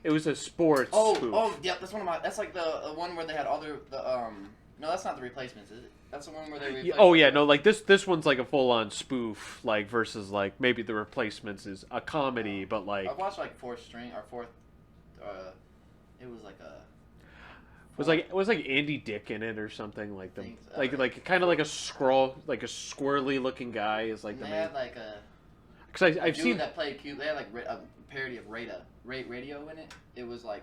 It was a sports spoof. Oh, yeah, that's one of my. That's like the one where they had all the No, that's not the Replacements, is it? That's the one where they replaced. Oh yeah, no, like this one's like a full on spoof, like versus like maybe the Replacements is a comedy, but like I watched like Fourth. It was like a. was like Andy Dick in it or something like the Things, like kind of like a squirrely looking guy is like And the they main. had like a. Because I've dude seen that played cute. They had like a parody of Radio in it. It was like.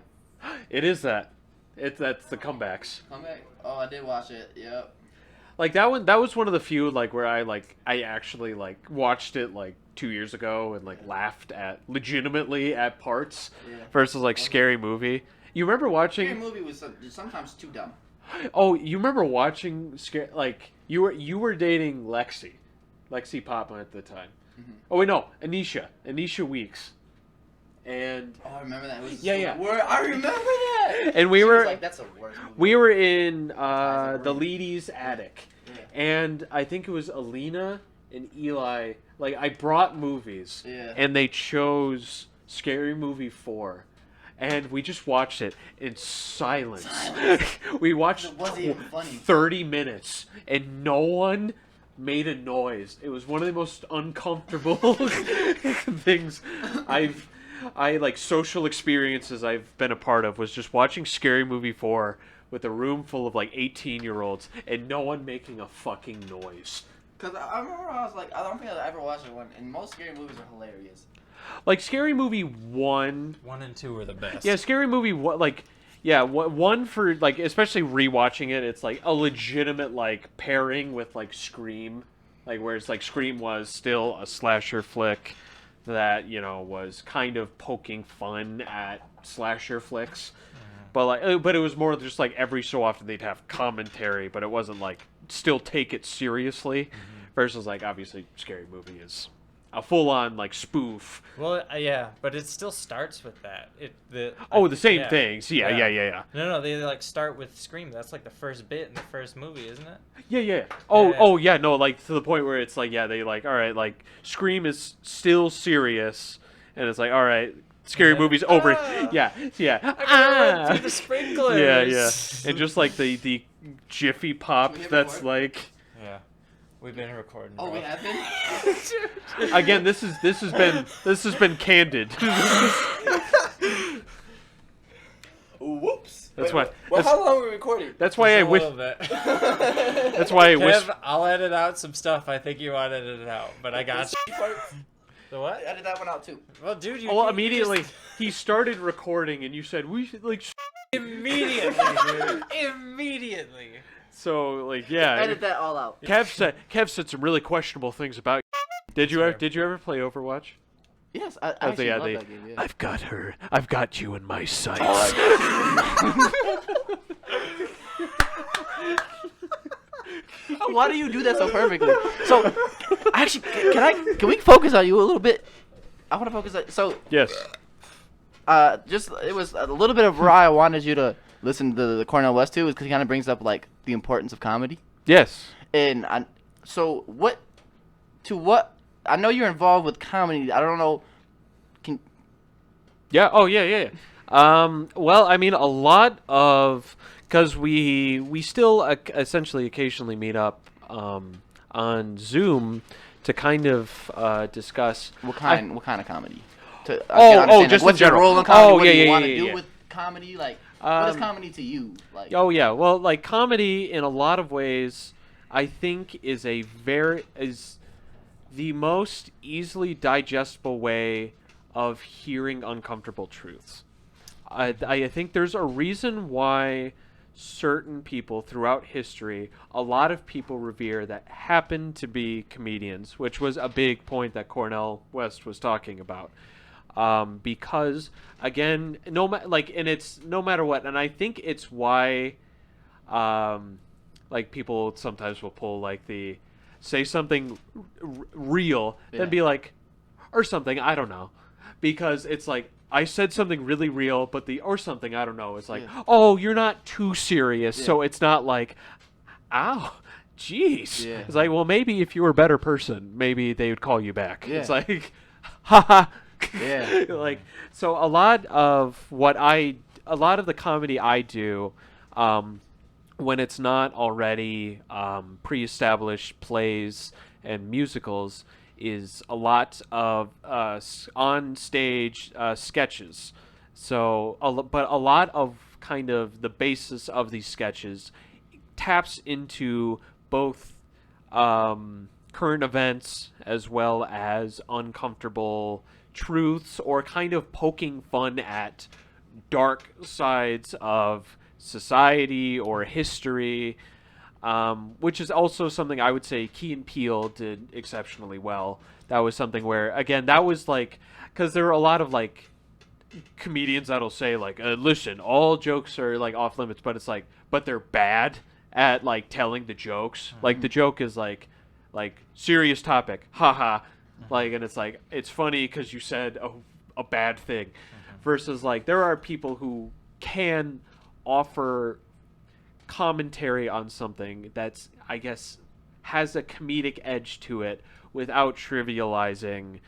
it is that. That's the Comebacks. Comeback. Oh, I did watch it. Yep. Like that one, that was one of the few like where I actually like watched it like 2 years ago and like laughed at legitimately at parts versus like Scary Movie. You remember watching? Scary Movie was sometimes too dumb. Oh, you remember watching like you were dating Lexi Popman at the time. Mm-hmm. Oh wait, no, Anisha Weeks. And Oh, I remember that. It was Yeah. I remember that. And we She were was like, that's the worst movie. we were in the Room. Leedy's attic. Yeah. And I think it was Alina and Eli. Like, I brought movies. Yeah. And they chose Scary Movie 4. And we just watched it in silence. We watched It wasn't even funny. 30 minutes. And no one made a noise. It was one of the most uncomfortable things social experiences I've been a part of was just watching Scary Movie 4 with a room full of like 18-year-olds and no one making a fucking noise. Because I remember I was like, I don't think I ever watched one, and most scary movies are hilarious. Like Scary Movie 1. 1 and 2 were the best. Yeah, Scary Movie 1, like, yeah, one for, like, especially rewatching it, it's like a legitimate, like, pairing with, like, Scream. Like, whereas, like, Scream was still a slasher flick that, you know, was kind of poking fun at slasher flicks. But it was more just like every so often they'd have commentary, but it wasn't like still take it seriously. Versus like obviously Scary Movie is a full on like spoof. Well, yeah, but it still starts with that. The Same things. Yeah. No, they like start with Scream. That's like the first bit in the first movie, isn't it? Yeah. Oh yeah, no, like to the point where it's like they like all right, like Scream is still serious, and it's like all right. Scary Movie's over. Yeah. I gotta run through the sprinklers. Yeah. And just like the Jiffy Pop that's like. Yeah. We've been recording. Oh, bro. we have been? Again, this has been candid. Whoops. That's why. Well, how long were we recording? That's why I Just a wish. little bit. That's why I wish. Kev, I'll edit out some stuff. I think you want to edit it out, but I got you. The what? Edit that one out too. Well, dude, Well, immediately he started recording, and you said we should like. Immediately, dude. Immediately. So like yeah. Edit that all out. Kev said some really questionable things about. Did you ever play Overwatch? Yes, I actually love that game. Yeah. I've got you in my sights. Why do you do that so perfectly? So, actually, can we focus on you a little bit? I want to focus on Yes. it was a little bit of why I wanted you to listen to the Cornell West too, is because he kind of brings up like the importance of comedy. Yes. And what I know you're involved with comedy. I don't know. Yeah. Oh, yeah. Well, I mean, a lot of because we still essentially occasionally meet up on Zoom to kind of discuss What kind of comedy? Just what's in general. Your role in comedy? Oh, what do you yeah, want to yeah, do yeah. with comedy? Like, what is comedy to you? Like, Oh yeah, well, like comedy in a lot of ways, I think is the most easily digestible way of hearing uncomfortable truths. I think there's a reason why certain people throughout history, a lot of people revere that happen to be comedians, which was a big point that Cornell West was talking about. because again, it's no matter what, and I think it's why, like people sometimes will pull like the say something real, then be like, or something, I don't know, because it's like I said something really real, but the or something, I don't know, it's like, oh, you're not too serious, so it's not like, ow, jeez. It's like, well, maybe if you were a better person, maybe they would call you back. It's like, haha. Like, so a lot of the comedy I do, when it's not already pre-established plays and musicals, is a lot of on stage sketches. So, but a lot of kind of the basis of these sketches taps into both current events as well as uncomfortable truths, or kind of poking fun at dark sides of society or history, which is also something I would say Key and Peele did exceptionally well. That was something where, again, that was like, because there are a lot of like comedians that'll say like, listen, all jokes are like off limits, but it's like, but they're bad at like telling the jokes. Like the joke is like serious topic, haha. Like, and it's like, it's funny because you said a bad thing, versus like there are people who can offer commentary on something that's, I guess, has a comedic edge to it without trivializing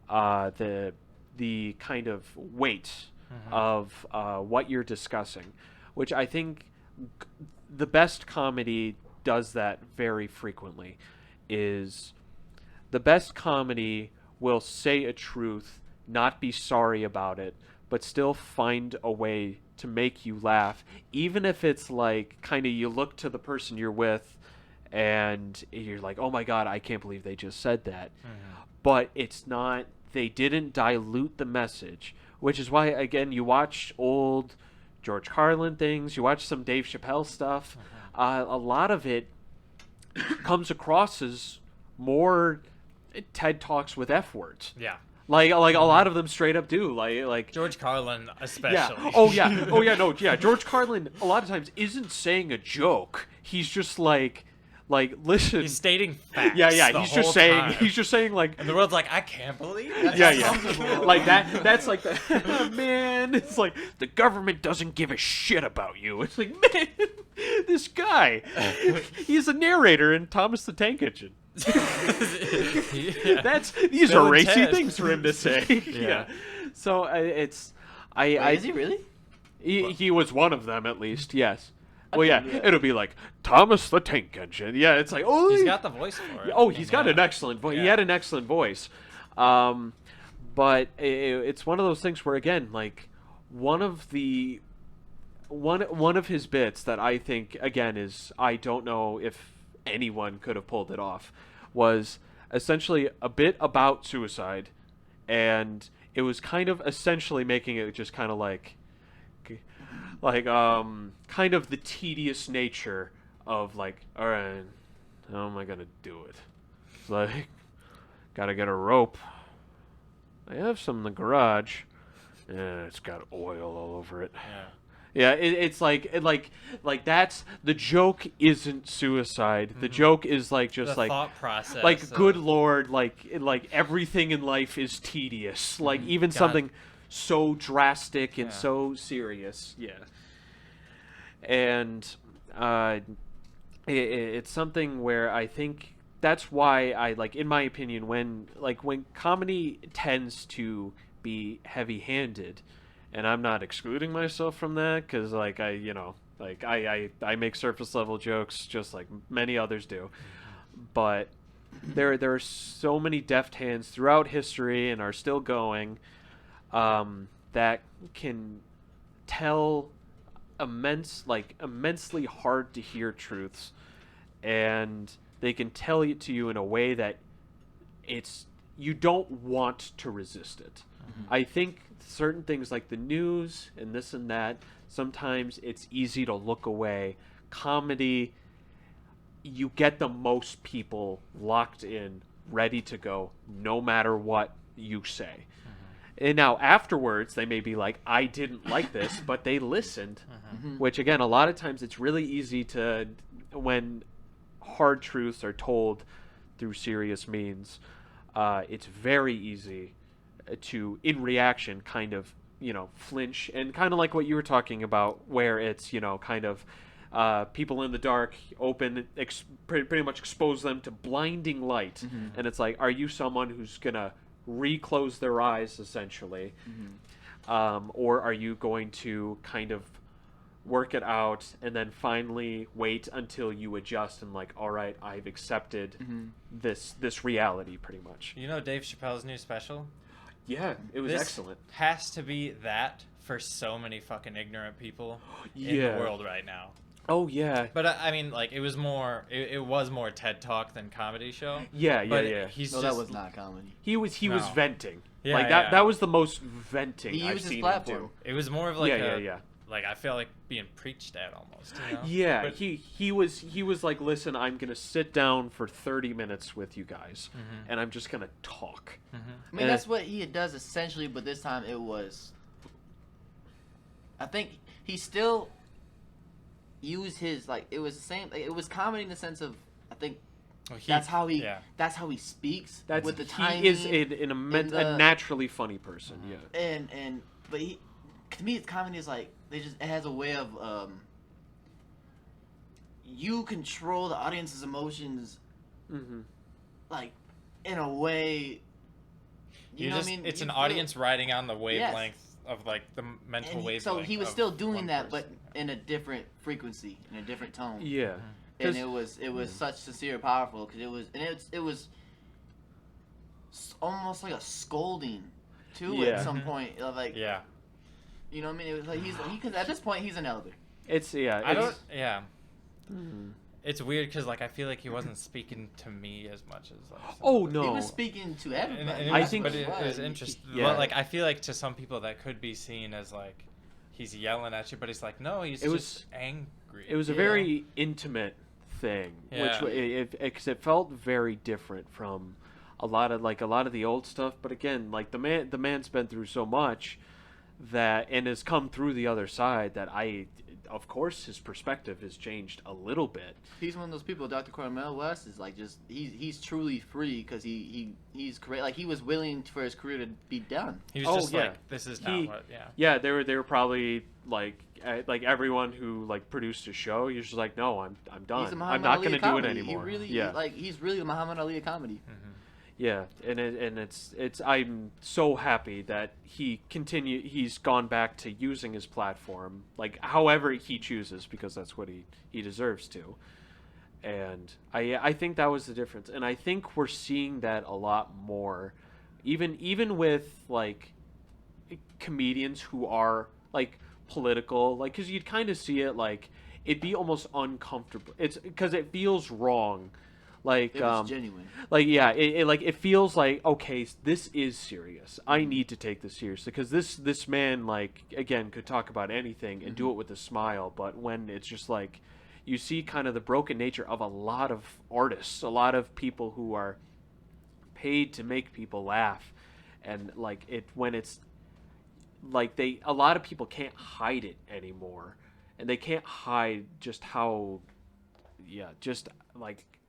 the kind of weight of what you're discussing, which I think the best comedy does that very frequently. Is the best comedy will say a truth, not be sorry about it, but still find a way to make you laugh, even if it's like kind of you look to the person you're with and you're like, oh my god, I can't believe they just said that. But it's not, they didn't dilute the message, which is why, again, you watch old George Carlin things, you watch some Dave Chappelle stuff, a lot of it comes across as more TED Talks with F words. Yeah. Like a lot of them straight up do. Like George Carlin especially. Yeah. No. George Carlin a lot of times isn't saying a joke. He's just like listen. He's stating facts. Yeah. The He's whole just saying. time. He's just saying like. And the world's like, I can't believe that. Yeah. Like that. That's like the man. It's like the government doesn't give a shit about you. It's like, man, this guy. He's a narrator in Thomas the Tank Engine. These Bill are racy Ted. things for him to say. Yeah. So it's Wait, is he really? he was one of them at least. Yes. Well, yeah. It'll be like Thomas the Tank Engine. Yeah. It's like, oh, He's got the voice for it. Oh, he's got an excellent voice. He had an excellent voice. But it's one of those things where, again, like one of his bits that I think, again, is, I don't know if anyone could have pulled it off, was essentially a bit about suicide, and it was kind of essentially making it just kind of like kind of the tedious nature of like, all right, how am I gonna do it? It's like, gotta get a rope. I have some in the garage. Yeah, it's got oil all over it. Yeah, it's like that's the joke. Isn't suicide. The joke is like just the like thought process. Like, good lord, like everything in life is tedious. Like even something so drastic and so serious. Yeah. And it's something where I think that's why I like, in my opinion, when comedy tends to be heavy-handed. And I'm not excluding myself from that, because like I make surface level jokes just like many others do, but there are so many deft hands throughout history and are still going, that can tell immensely hard to hear truths, and they can tell it to you in a way that you don't want to resist it. I think certain things like the news and this and that, sometimes it's easy to look away. Comedy, you get the most people locked in, ready to go, no matter what you say. And now afterwards, they may be like, I didn't like this, but they listened. Which, again, a lot of times it's really easy to, when hard truths are told through serious means, it's very easy to, in reaction, kind of, flinch. And kind of like what you were talking about, where it's, kind of people in the dark, pretty much expose them to blinding light. And it's like, are you someone who's going to reclose their eyes, essentially? Or are you going to kind of work it out and then finally wait until you adjust and like, all right, I've accepted this reality, pretty much? Dave Chappelle's new special? Yeah, it was This excellent. Has to be that for so many fucking ignorant people in the world right now. Oh yeah. But I mean, like, it was more TED Talk than comedy show. Yeah. He's no, that was not comedy. He was venting. Yeah, like that was the most venting I've used his seen platform. him do. It was more of like yeah. Like, I feel like being preached at almost. Yeah, But, he was like, listen, I'm gonna sit down for 30 minutes with you guys, and I'm just gonna talk. I mean, that's what he does essentially, but this time it was. I think he still used his it was the same. Like, it was comedy in the sense of, I think that's how he speaks. With the timing. He is a naturally funny person. Yeah. But to me, comedy is like it has a way of you control the audience's emotions, like in a way. You know what I mean? It's an audience riding on the wavelength of like the mental wavelength. So he was still doing that, but in a different frequency, in a different tone. Yeah. And it was such sincere, powerful, because it was almost like a scolding too at some point. Like you know what I mean? It was like because at this point he's an elder. It's It's weird because I feel like he wasn't speaking to me as much as oh no, he was speaking to everybody. I think it was interesting. Yeah. But I feel like to some people that could be seen as like he's yelling at you, but he's like, no, he's just angry. It was a very intimate thing, which because it felt very different from a lot of the old stuff. But again, the man's been through so much and has come through the other side that of course his perspective has changed a little bit. He's one of those people. Dr. Cornell West is like just he's truly free because he's great. Like he was willing for his career to be done. He was this is not what. Yeah, they were probably like everyone who produced a show. You're just like, no, I'm done. I'm not going to do it anymore. He's really a Muhammad Ali of comedy. Yeah, and it's I'm so happy that he's gone back to using his platform however he chooses, because that's what he deserves to. And I think that was the difference, and I think we're seeing that a lot more, even with comedians who are political, because you'd kind of see it it'd be almost uncomfortable. It's because it feels wrong. It was genuine. It feels like, okay, this is serious. I need to take this seriously, because this man, again, could talk about anything and do it with a smile. But when it's just you see kind of the broken nature of a lot of artists, a lot of people who are paid to make people laugh, and when it's a lot of people can't hide it anymore, and they can't hide just how,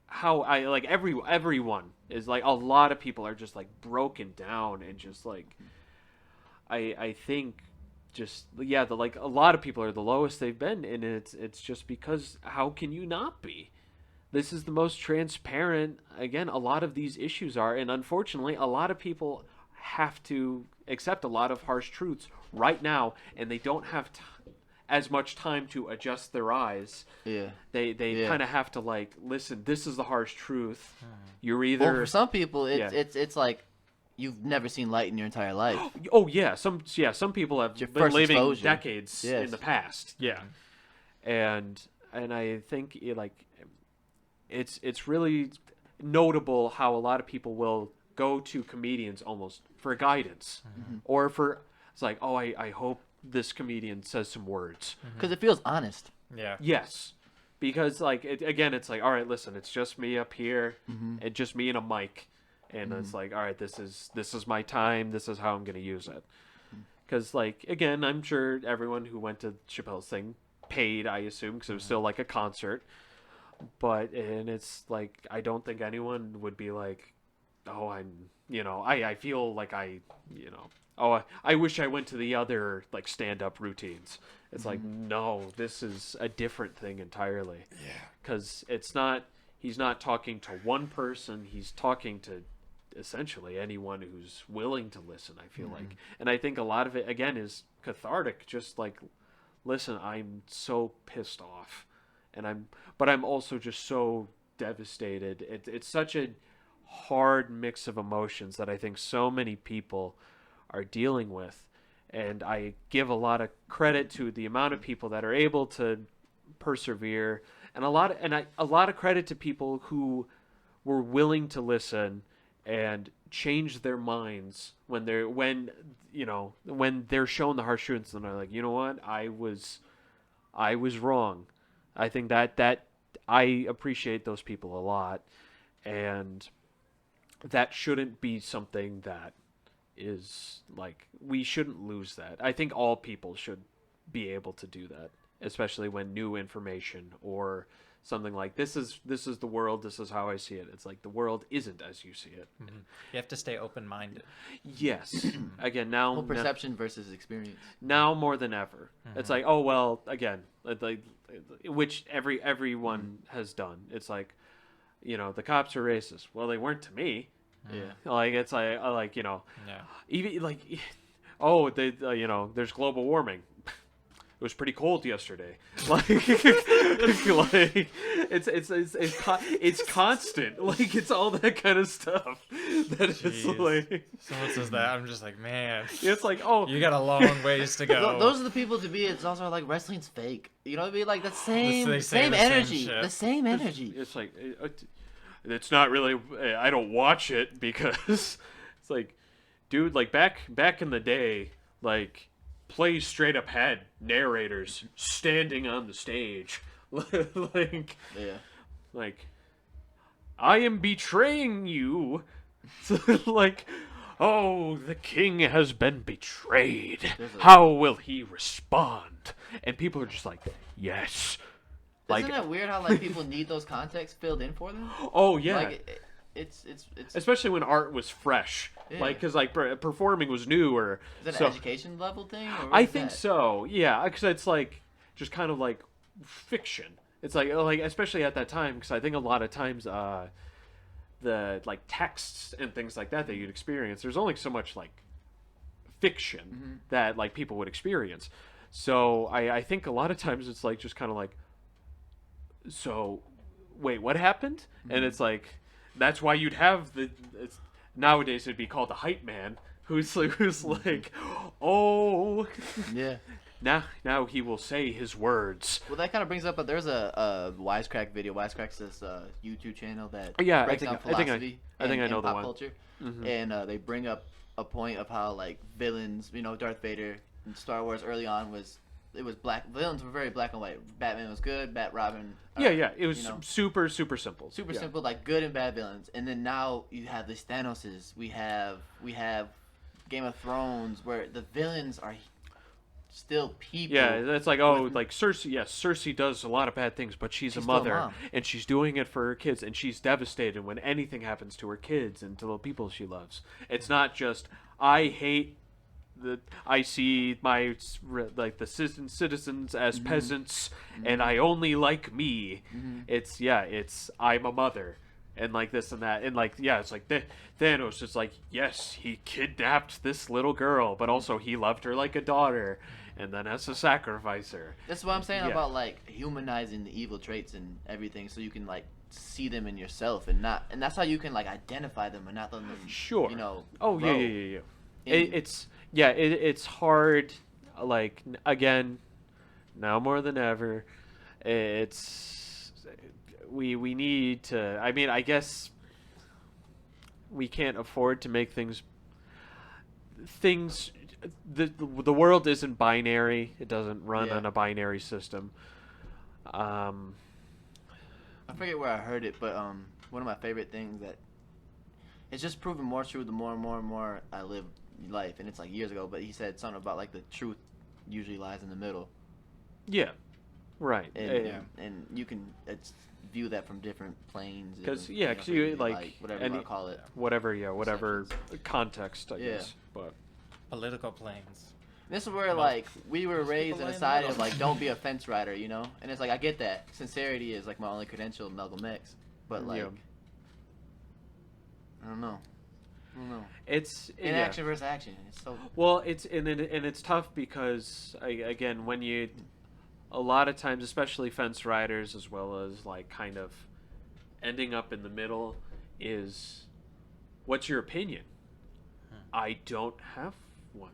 how everyone is a lot of people are just broken down, and just I think just a lot of people are the lowest they've been, and it's just because how can you not be? This is the most transparent, again, a lot of these issues are, and unfortunately a lot of people have to accept a lot of harsh truths right now, and they don't have as much time to adjust their eyes. Yeah. They kind of have to listen, this is the harsh truth. You're either... Well, for some people, it's like you've never seen light in your entire life. Oh, yeah. Some people have been living decades in the past. Yeah. And I think it's really notable how a lot of people will go to comedians almost for guidance. Or for... It's I hope this comedian says some words, because it feels honest. Yeah. Yes, because again, it's all right, listen, it's just me up here, and just me and a mic, and it's like, all right, this is my time. This is how I'm going to use it. Because, like, again, I'm sure everyone who went to Chappelle's thing paid, I assume, because it was still like a concert. And it's like, I don't think anyone would be like, oh, I feel like I wish I went to the other, like, stand-up routines. It's like, no, this is a different thing entirely. Yeah. Because he's not talking to one person, he's talking to essentially anyone who's willing to listen, I feel like. And I think a lot of it, again, is cathartic. Just like, listen, I'm so pissed off. But I'm also just so devastated. It's such a hard mix of emotions that I think so many people are dealing with. And I give a lot of credit to the amount of people that are able to persevere, and a lot of credit to people who were willing to listen and change their minds when they're shown the harsh truths, and they're like, you know what, I was wrong. I think that I appreciate those people a lot, and that shouldn't be something that is like, we shouldn't lose that. I think all people should be able to do that, especially when new information or something like this is the world, this is how I see it. It's like, the world isn't as you see it. You have to stay open-minded. Yes. Again, now perception versus experience. Now more than ever. It's like, oh well, again, like, which everyone has done. It's like, the cops are racist. Well, they weren't to me. Yeah. Like, it's like, yeah. Even like, oh, they there's global warming. It was pretty cold yesterday. Like, it's constant. Like, it's all that kind of stuff. That is like. Someone says that, I'm just like, man. It's like, oh, you got a long ways to go. Those are the people to be. It's also like, wrestling's fake. You know what I mean? Like, the same the energy. same The same energy. It's like, it's not really. I don't watch it because it's like, dude, like back in the day, like, plays straight up had narrators standing on the stage. Like, yeah. Like, I am betraying you. Like, oh, the king has been betrayed. How will he respond? And people are just like, yes. Isn't it weird how, like, people need those contexts filled in for them? Oh yeah. Like, it's especially when art was fresh. Yeah. Like, because, like, performing was new. Or is that an education level thing? Or I think so. Yeah, because it's like just kind of like fiction. It's like especially at that time, because I think a lot of times the like texts and things like that you'd experience, there's only so much like fiction that like people would experience. So I think a lot of times it's like just kind of like, so wait, what happened? And it's like, that's why you'd have nowadays it'd be called the hype man, who's like, oh yeah, now he will say his words. Well, that kind of brings up there's a Wisecrack video. Wisecrack's this YouTube channel that breaks down philosophy I think I know the pop one. Culture. And they bring up a point of how, like, villains, Darth Vader in Star Wars early on was black. Villains were very black and white. Batman was good. Robin. It was super simple. Simple, like good and bad villains. And then now you have these Thanoses. We have Game of Thrones, where the villains are still people. Yeah, it's like, oh, like Cersei. Yes, Cersei does a lot of bad things, but she's a mother, and she's doing it for her kids, and she's devastated when anything happens to her kids and to the people she loves. It's not just, I hate. I see my, like, the citizens as peasants, and I only like me. It's I'm a mother, and like this and that, and like, yeah, it's like Thanos is like, yes, he kidnapped this little girl, but also he loved her like a daughter, and then has to sacrifice her. That's what I'm saying about, like, humanizing the evil traits and everything, so you can, like, see them in yourself, and that's how you can, like, identify them and not let them. Sure. Oh grow. Yeah. It's hard, like, again, now more than ever, we need to, I mean, I guess we can't afford to make things, the world isn't binary. It doesn't run on a binary system. I forget where I heard it, but one of my favorite things that it's just proven more true the more and more and more I live life. And it's like years ago, but he said something about like the truth usually lies in the middle. Yeah, right. And you can view that from different planes. Because you like whatever you want to call it. Whatever context, I guess. But political planes. This is where like we were raised in a society of like don't be a fence rider, you know. And it's like I get that sincerity is like my only credential, Malcolm X. But like, I don't know. It's inaction versus action. It's so well. It's and it's tough because again, when you a lot of times, especially fence riders, as well as like kind of ending up in the middle, is what's your opinion? I don't have one.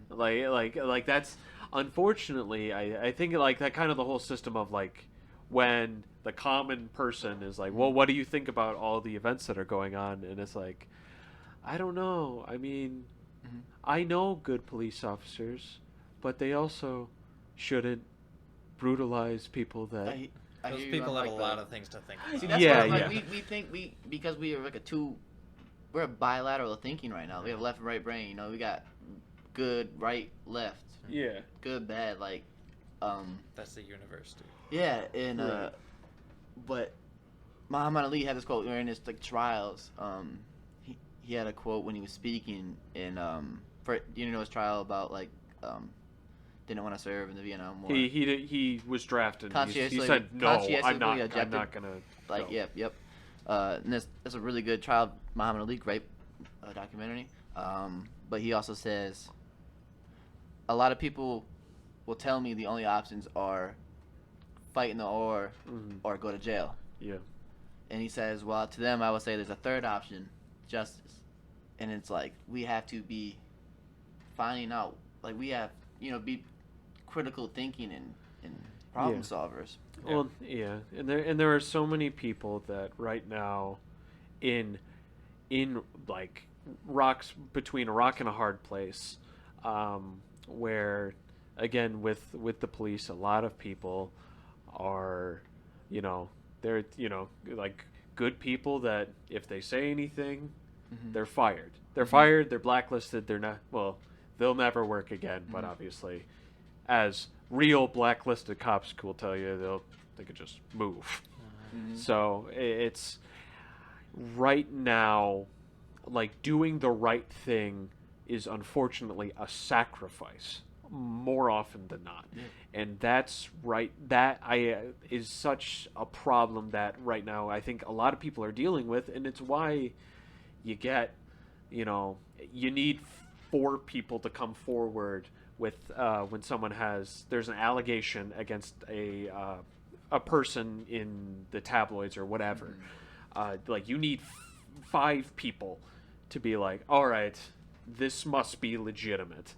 Like that's unfortunately I think like that kind of the whole system of like when the common person is like, well, what do you think about all the events that are going on? And it's like, I don't know. I mean, I know good police officers, but they also shouldn't brutalize people that. Those people have a lot of things to think about. See, that's what, like, we think because we are like we're a bilateral thinking right now. We have left and right brain. You know, we got good, right, left. Yeah. Good, bad, like. That's the universe, dude. Yeah, and but Muhammad Ali had this quote during his like trials. He had a quote when he was speaking in for his trial about like didn't want to serve in the Vietnam War. He was drafted. He said no, I'm not gonna. Like yep. And that's a really good trial. Muhammad Ali, great documentary. But he also says a lot of people will tell me the only options are fight in the war or go to jail. Yeah. And he says, well, to them, I would say there's a third option, justice. And it's like, we have to be finding out, like we have, be critical thinking and problem solvers. Well, yeah. And there are so many people that right now in like rocks between a rock and a hard place, where again with the police, a lot of people are, they're like good people that if they say anything, they're fired. They're fired. They're blacklisted. They're not. Well, they'll never work again. But obviously, as real blacklisted cops will tell you, they could just move. So it's right now, like doing the right thing is unfortunately a sacrifice more often than not. And that's right, that is such a problem that right now I think a lot of people are dealing with, and it's why you get, you need 4 people to come forward with when there's an allegation against a person in the tabloids or whatever. Like you need 5 people to be like, all right, this must be legitimate.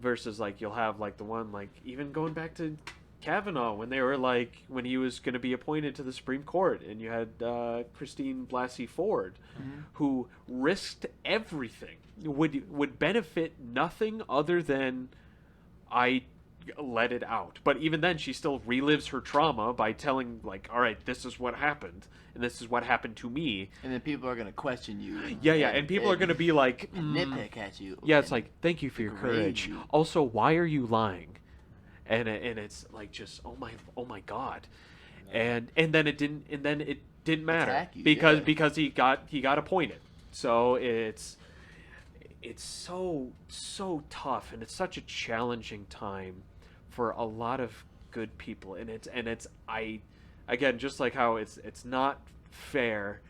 Versus like you'll have like the one, like even going back to Kavanaugh when they were like when he was going to be appointed to the Supreme Court, and you had Christine Blasey Ford who risked everything, would benefit nothing other than I let it out. But even then she still relives her trauma by telling like, all right, this is what happened and this is what happened to me, and then people are going to question you. And people are going to be like nitpick at you. It's like, thank you for your courage. Also, why are you lying? And it's like just oh my god. And then it didn't matter because he got appointed. So it's so tough, and it's such a challenging time for a lot of good people, and it's again, just like how it's not fair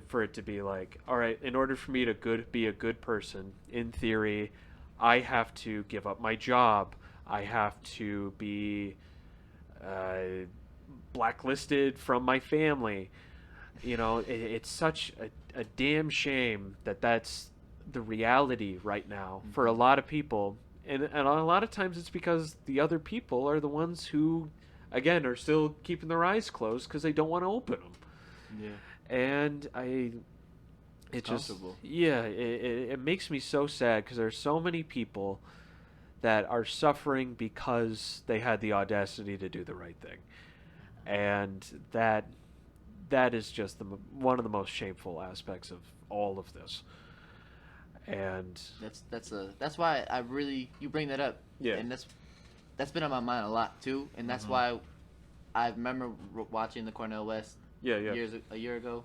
for it to be like, all right, in order for me to be a good person, in theory, I have to give up my job, I have to be blacklisted from my family. It's such a damn shame that's the reality right now for a lot of people, and a lot of times it's because the other people are the ones who again are still keeping their eyes closed because they don't want to open them. And it makes me so sad because there's so many people that are suffering because they had the audacity to do the right thing, and that is just one of the most shameful aspects of all of this. And that's why I really, you bring that up. Yeah. And that's been on my mind a lot too, and that's why I remember watching the Cornel West a year ago,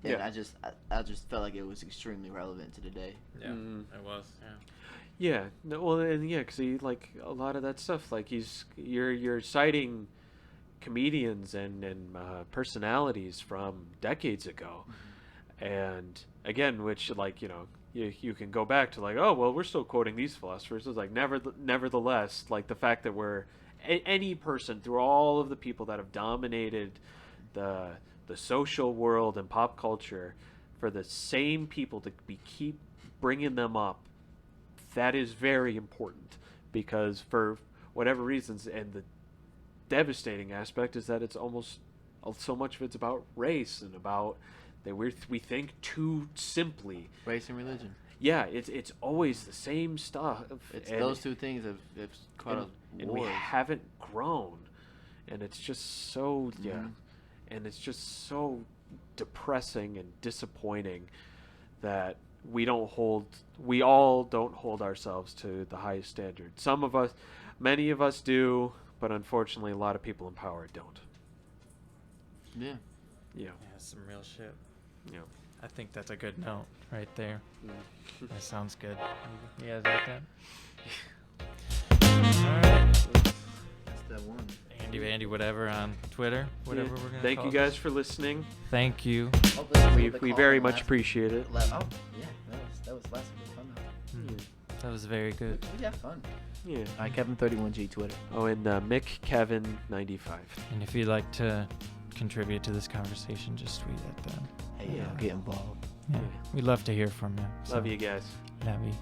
and I just felt like it was extremely relevant to today. Yeah, it was. Yeah. No, well, and because like a lot of that stuff, like you're citing comedians and personalities from decades ago, and again, which like you can go back to like, oh well, we're still quoting these philosophers. It's like nevertheless, like the fact that we're any person through all of the people that have dominated the social world and pop culture, for the same people to keep bringing them up, that is very important, because for whatever reasons, and the devastating aspect is that it's almost so much of it's about race and about that we think too simply. Race and religion. Yeah, it's always the same stuff. It's those two things have caused and we haven't grown, and it's just so and it's just so depressing and disappointing that we all don't hold ourselves to the highest standard. Many of us do, but unfortunately a lot of people in power don't. Yeah. Yeah, some real shit. Yeah. I think that's a good note right there. That sounds good. You guys like that? Alright. That's that one. Andy whatever on Twitter. Whatever we're gonna Thank call you guys for listening. Thank you. We very much appreciate it. Oh, yeah. That was last week. Fun though. That was very good. We had fun. Yeah. Alright, Kevin31G Twitter. Oh, and Mick Kevin 95. And if you'd like to contribute to this conversation, just tweet at them. Hey, get involved. Yeah. We'd love to hear from you. Love you guys. Love you.